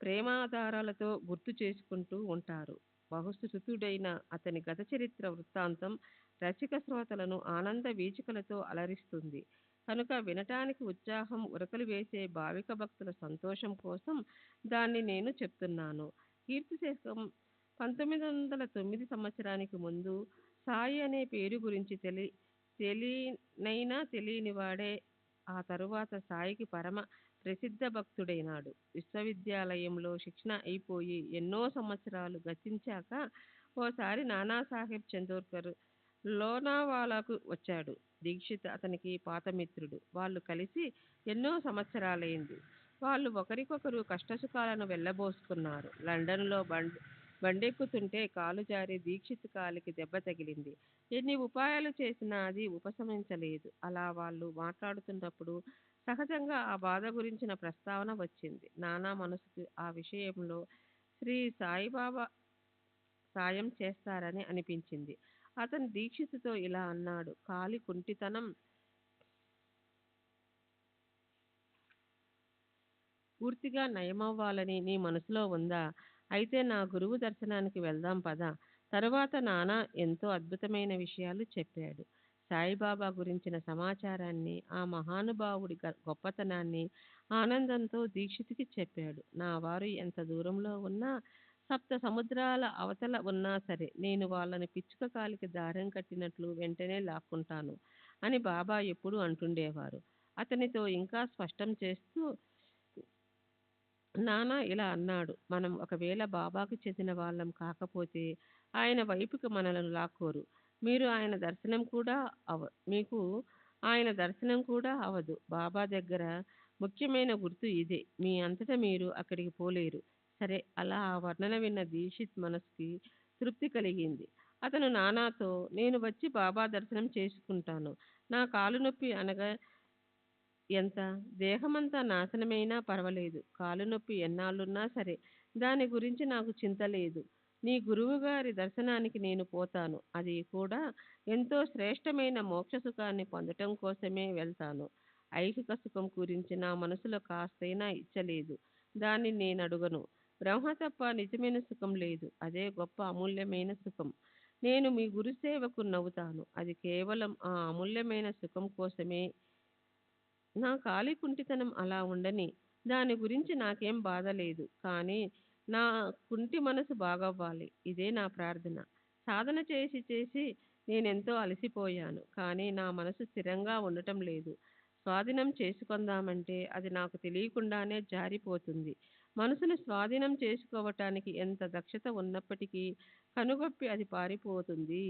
ప్రేమాధారాలతో గుర్తు చేసుకుంటూ ఉంటారు. బహుశ్రుతుడైన అతని గత చరిత్ర వృత్తాంతం రసిక శ్రోతలను ఆనంద వీచికలతో అలరిస్తుంది. కనుక వినటానికి ఉత్సాహం ఉరకలు వేసే భావిక భక్తుల సంతోషం కోసం దాన్ని నేను చెప్తున్నాను. కీర్తిశేషం 1909 సంవత్సరానికి ముందు సాయి అనే పేరు గురించి తెలియనివాడే ఆ తరువాత సాయికి పరమ ప్రసిద్ధ భక్తుడైనాడు. విశ్వవిద్యాలయంలో శిక్షణ అయిపోయి ఎన్నో సంవత్సరాలు గతించాక ఓసారి నానాసాహెబ్ చందోర్కర్ లోనావాలాకు వచ్చాడు. దీక్షిత్ అతనికి పాత మిత్రుడు. వాళ్ళు కలిసి ఎన్నో సంవత్సరాలైంది. వాళ్ళు ఒకరికొకరు కష్టసుఖాలను వెళ్ళబోసుకున్నారు. లండన్లో బండెక్కుతుంటే కాలు జారి దీక్షిత్ కాలికి దెబ్బ తగిలింది. ఎన్ని ఉపాయాలు చేసినా అది ఉపశమించలేదు. అలా వాళ్ళు మాట్లాడుతున్నప్పుడు సహజంగా ఆ బాధ గురించిన ప్రస్తావన వచ్చింది. నానా మనసుకు ఆ విషయంలో శ్రీ సాయిబాబా సాయం చేస్తారని అనిపించింది. అతను దీక్షిత్తుతో ఇలా అన్నాడు, కాలి కుంటితనం పూర్తిగా నయమవ్వాలని నీ మనసులో ఉందా? అయితే నా గురువు దర్శనానికి వెళ్దాం పద. తరువాత నానా ఎంతో అద్భుతమైన విషయాలు చెప్పాడు. సాయిబాబా గురించిన సమాచారాన్ని, ఆ మహానుభావుడి గొప్పతనాన్ని ఆనందంతో దీక్షితుకి చెప్పాడు. నా వారు ఎంత దూరంలో ఉన్నా, సప్త సముద్రాల అవతల ఉన్నా సరే నేను వాళ్ళని పిచ్చుక కాలికి దారం కట్టినట్లు వెంటనే లాక్కుంటాను అని బాబా ఎప్పుడూ అంటుండేవారు. అతనితో ఇంకా స్పష్టం చేస్తూ నానా ఇలా అన్నాడు, మనం ఒకవేళ బాబాకు చెందిన వాళ్ళం కాకపోతే ఆయన వైపుకి మనలను లాక్కోరు. మీకు ఆయన దర్శనం కూడా అవదు. బాబా దగ్గర ముఖ్యమైన గుర్తు ఇదే. మీ అంతటా మీరు అక్కడికి పోలేరు. సరే, అలా ఆ వర్ణన విన్న దీక్షిత్ మనసుకి తృప్తి కలిగింది. అతను నానాతో, నేను వచ్చి బాబా దర్శనం చేసుకుంటాను. నా కాలు నొప్పి అనగా ఎంత దేహమంతా నాశనమైనా పర్వాలేదు. కాలు నొప్పి ఎన్నాళ్ళున్నా సరే దాని గురించి నాకు చింత లేదు. నీ గురువుగారి దర్శనానికి నేను పోతాను. అది కూడా ఎంతో శ్రేష్టమైన మోక్ష సుఖాన్ని పొందటం కోసమే వెళ్తాను. ఐహిక సుఖం గురించి నా మనసులో కాస్తైనా ఇచ్చలేదు. దాన్ని నేను అడుగను. బ్రహ్మ తప్ప నిజమైన సుఖం లేదు. అదే గొప్ప అమూల్యమైన సుఖం. నేను మీ గురుసేవకు నవ్వుతాను. అది కేవలం ఆ అమూల్యమైన సుఖం కోసమే. నా కాలి కుంటితనం అలా ఉండని. దాని గురించి నాకేం బాధ లేదు. కానీ నా కుంటి మనసు బాగవ్వాలి. ఇదే నా ప్రార్థన. సాధన చేసి చేసి నేనెంతో అలసిపోయాను. కానీ నా మనసు స్థిరంగా ఉండటం లేదు. స్వాధీనం చేసుకుందామంటే అది నాకు తెలియకుండానే జారిపోతుంది. మనసును స్వాధీనం చేసుకోవటానికి ఎంత దక్షత ఉన్నప్పటికీ కనుగొప్పి అది పారిపోతుంది.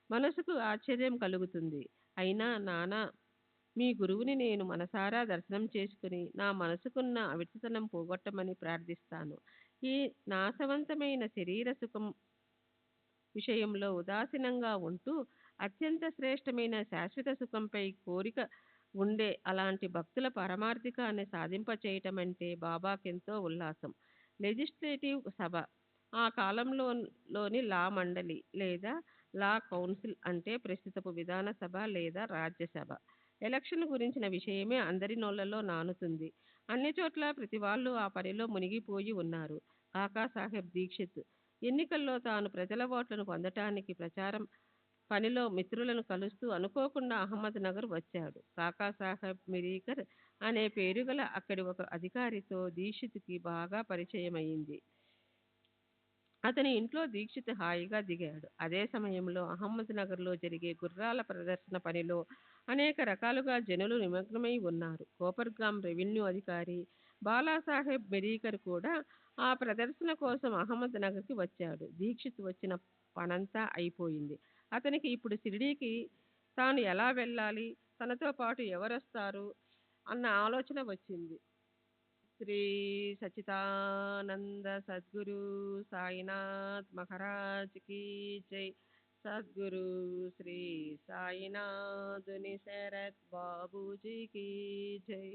మనసుకు ఆశ్చర్యం కలుగుతుంది. అయినా నానా, మీ గురువుని నేను మనసారా దర్శనం చేసుకుని నా మనసుకున్న అవిటితనం పోగొట్టమని ప్రార్థిస్తాను. ఈ నాశవంతమైన శరీర సుఖం విషయంలో ఉదాసీనంగా ఉంటూ అత్యంత శ్రేష్టమైన శాశ్వత సుఖంపై కోరిక ఉండే అలాంటి భక్తుల పరమార్థికాన్ని సాధింపచేయటమంటే బాబాకెంతో ఉల్లాసం. లెజిస్లేటివ్ సభ ఆ కాలంలోని లా మండలి లేదా లా కౌన్సిల్ అంటే ప్రస్తుతపు విధాన సభ లేదా రాజ్యసభ. ఎలక్షన్ గురించిన విషయమే అందరి నోళ్లలో నానుతుంది. అన్ని చోట్ల ప్రతి వాళ్ళు ఆ పనిలో మునిగిపోయి ఉన్నారు. కాకాసాహెబ్ దీక్షిత్ ఎన్నికల్లో తాను ప్రజల ఓట్లను పొందటానికి ప్రచారం పనిలో మిత్రులను కలుస్తూ అనుకోకుండా అహ్మద్ నగర్ వచ్చాడు. కాకాసాహెబ్ మిరీకర్ అనే పేరుగల అక్కడి ఒక అధికారితో దీక్షిత్కి బాగా పరిచయమైంది. అతని ఇంట్లో దీక్షిత్ హాయిగా దిగాడు. అదే సమయంలో అహ్మద్ నగర్లో జరిగే గుర్రాల ప్రదర్శన పనిలో అనేక రకాలుగా జనులు నిమగ్నమై ఉన్నారు. కోపర్గాం రెవెన్యూ అధికారి బాలాసాహెబ్ మిరీకర్ కూడా ఆ ప్రదర్శన కోసం అహ్మద్ నగర్కి వచ్చాడు. దీక్షిత్ వచ్చిన పనంతా అయిపోయింది. అతనికి ఇప్పుడు షిరిడీకి తాను ఎలా వెళ్ళాలి, తనతో పాటు ఎవరొస్తారు అన్న ఆలోచన వచ్చింది. శ్రీ సచ్చిదానంద సద్గురు సాయినాథ్ మహారాజ్ కీ జై. సద్గురు శ్రీ సాయినాథుని శరత్ బాబూజీ కీ జై.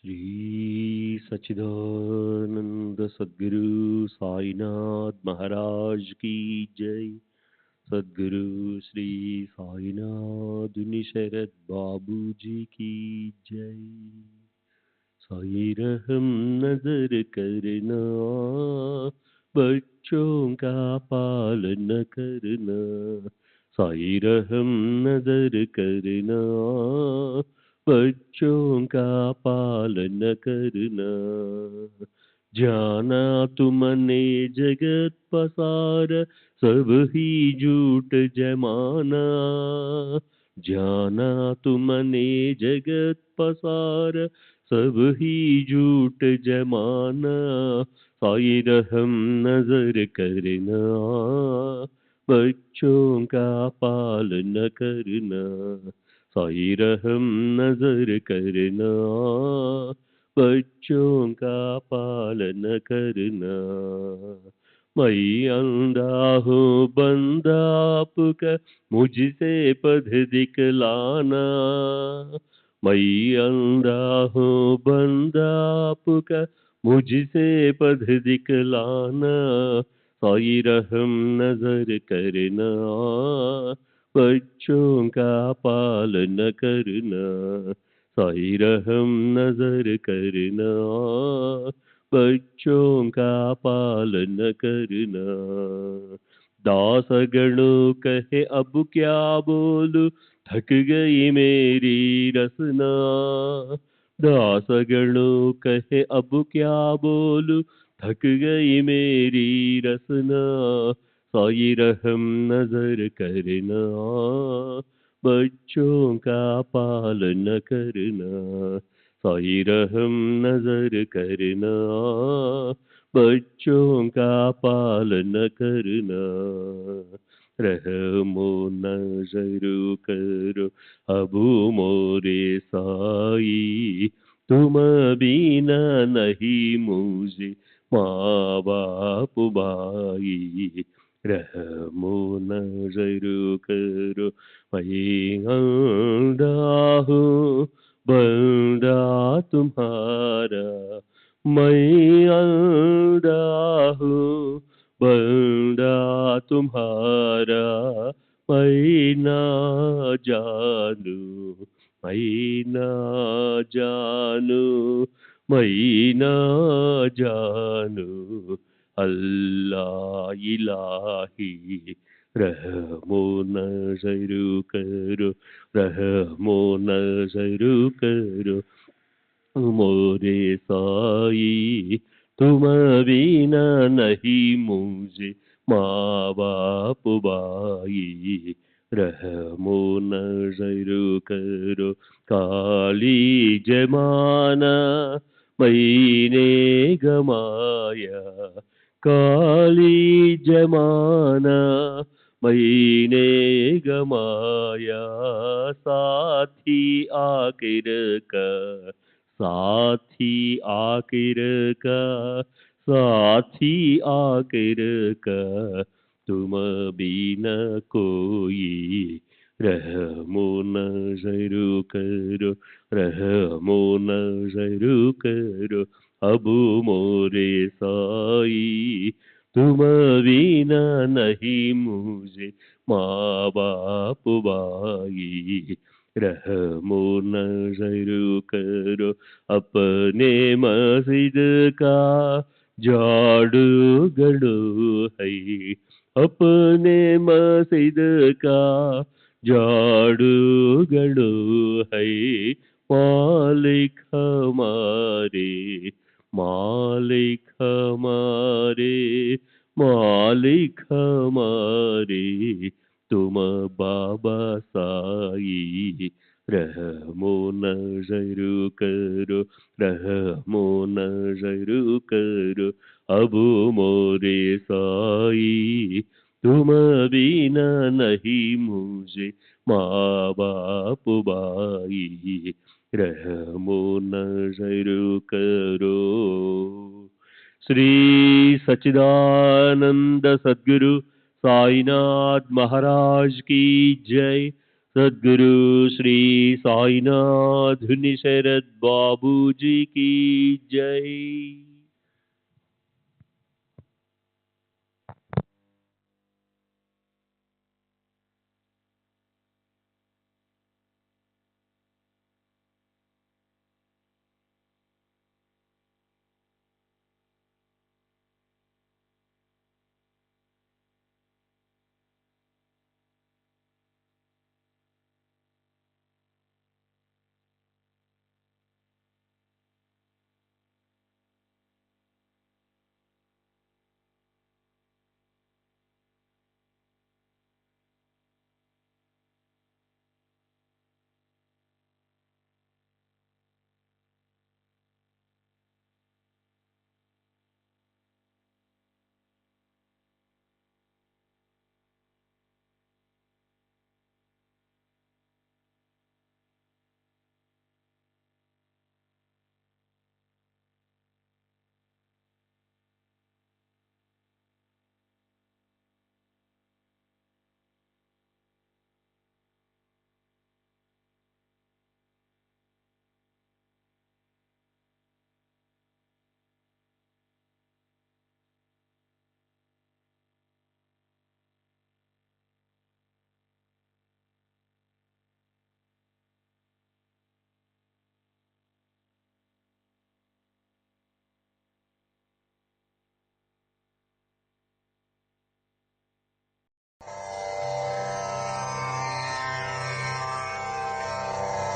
श्री सच्चिदानंद सद्गुरु साईनाथ महाराज की जय। सद्गुरु श्री साईनाथ शरद बाबू जी की जय। साई रहम नजर करना, बच्चों का पालन करना। साई रहम नजर करना, बच्चों का पालन करना। जाना तुमने जगत पसार, सब ही झूठ जमाना। जाना तुमने जगत पसार, सब ही झूठ जमाना। साई रहम नजर करना, बच्चों का पालन करना। साई रहम नजर करना, बच्चों का पालन करना। मैं अंधा हूँ बंदा आपका, मुझसे पद दिखलाना। मैं अंधा हूँ बंदा आपका, मुझसे पद दिखलाना। साई रहम नजर करना, बच्चों का पालन करना। साई रहम नजर करना, बच्चों का पालन करना। दास गणों कहे अब क्या बोलूं, थक गई मेरी रसना। दास गणों कहे अब क्या बोलूं, थक गई मेरी रसना। साई रहम नजर करना, बच्चों का पालन करना। साई रहम नजर करना, बच्चों का पालन करना। रहमो नजर करो अबू मोरे साई, तुम बिना नहीं मुझे माँ बाप भाई। रहमो नजर करो मैं अंधा हूँ बंदा तुम्हारा। मैं अंधा हूँ बंदा तुम्हारा। मैं ना जानू, मैं ना जानू, मैं ना जानू। अल्लाह इलाही रहमो नजर करो, रहमो नजर करो मोरे साई। तुम बिना नहीं मुझे माँ बाप भाई। रहमो नजर करो काली जमाना, मैंने गमाया। काली जमाना मैंने गमाया। साथी आखिर का, साथी आखिर का, साथी आखिर का। तुम बिना कोई। रहमो नजर करो, रहमो नजर करो अबू मोरे साई। तुम बिना नहीं मुझे माँ बाप भाई। रहमो नजर करो अपने मस्जिद का झाड़ू गड़ो है। अपने मस्जिद का झाड़ू गड़ो है। मालिक हमारे, मालिक हमारे, मालिक हमारे। तुम बाबा साई। रहमो नजर करो, रहमो नजर करो अबू मोरे साई। तुम बिना नहीं मुझे माँ बाप भाई। रहमो नजर करो। श्री सच्चिदानंद सद्गुरु साईनाथ महाराज की जय। सद्गुरु श्री साईनाथ शरद बाबू जी की जय।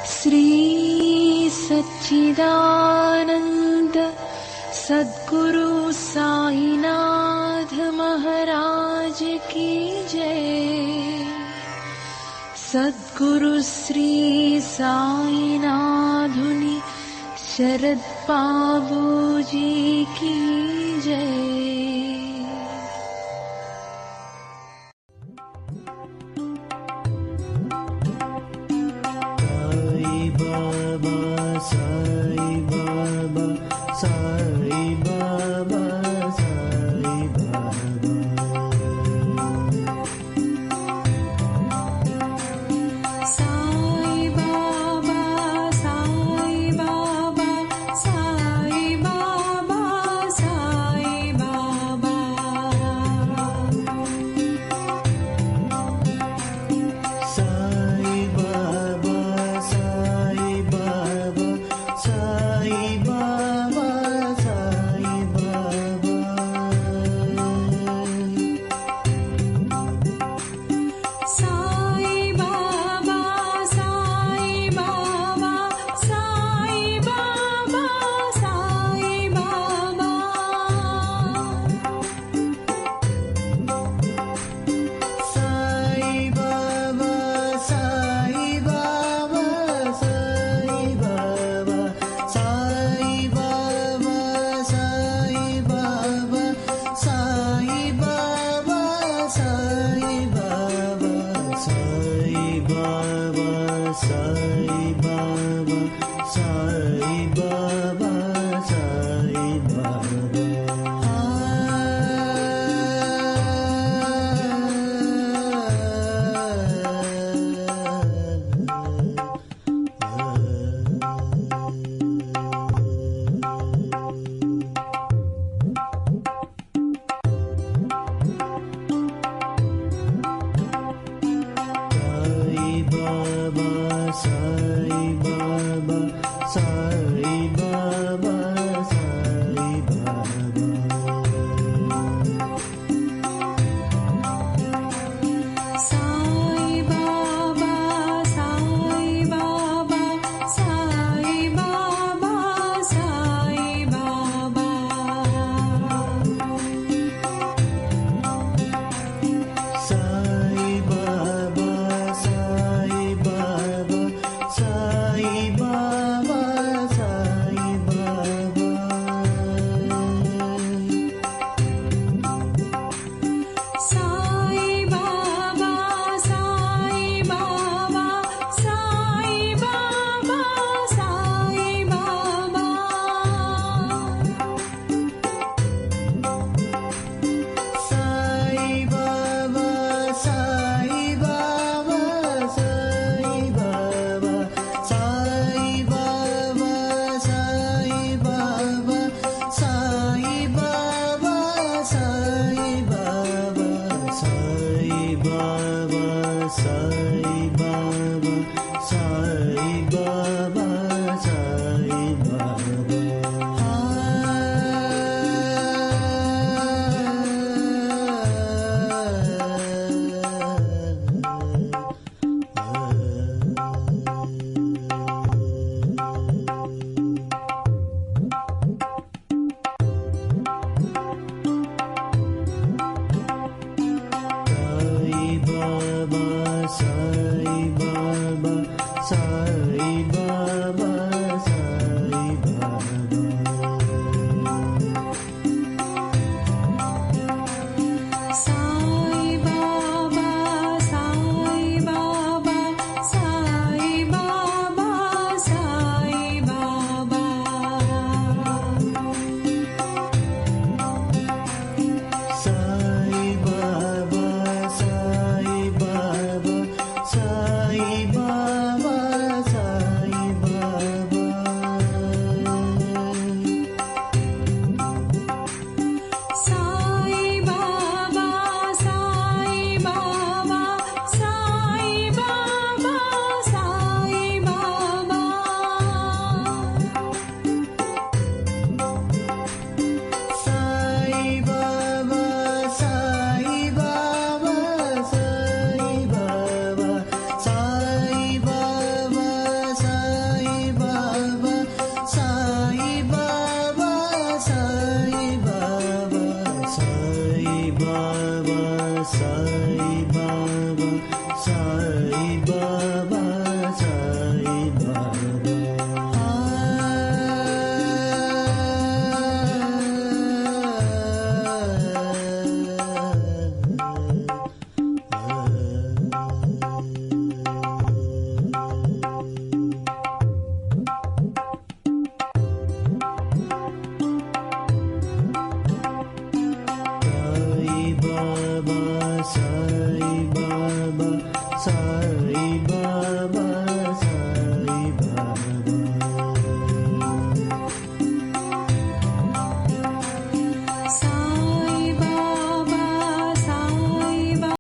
श्री सच्चिदानंद सद्गुरु साईनाथ महाराज की जय। सद्गुरु श्री साईनाथुनि शरद बाबू जी की जय। Baba Sai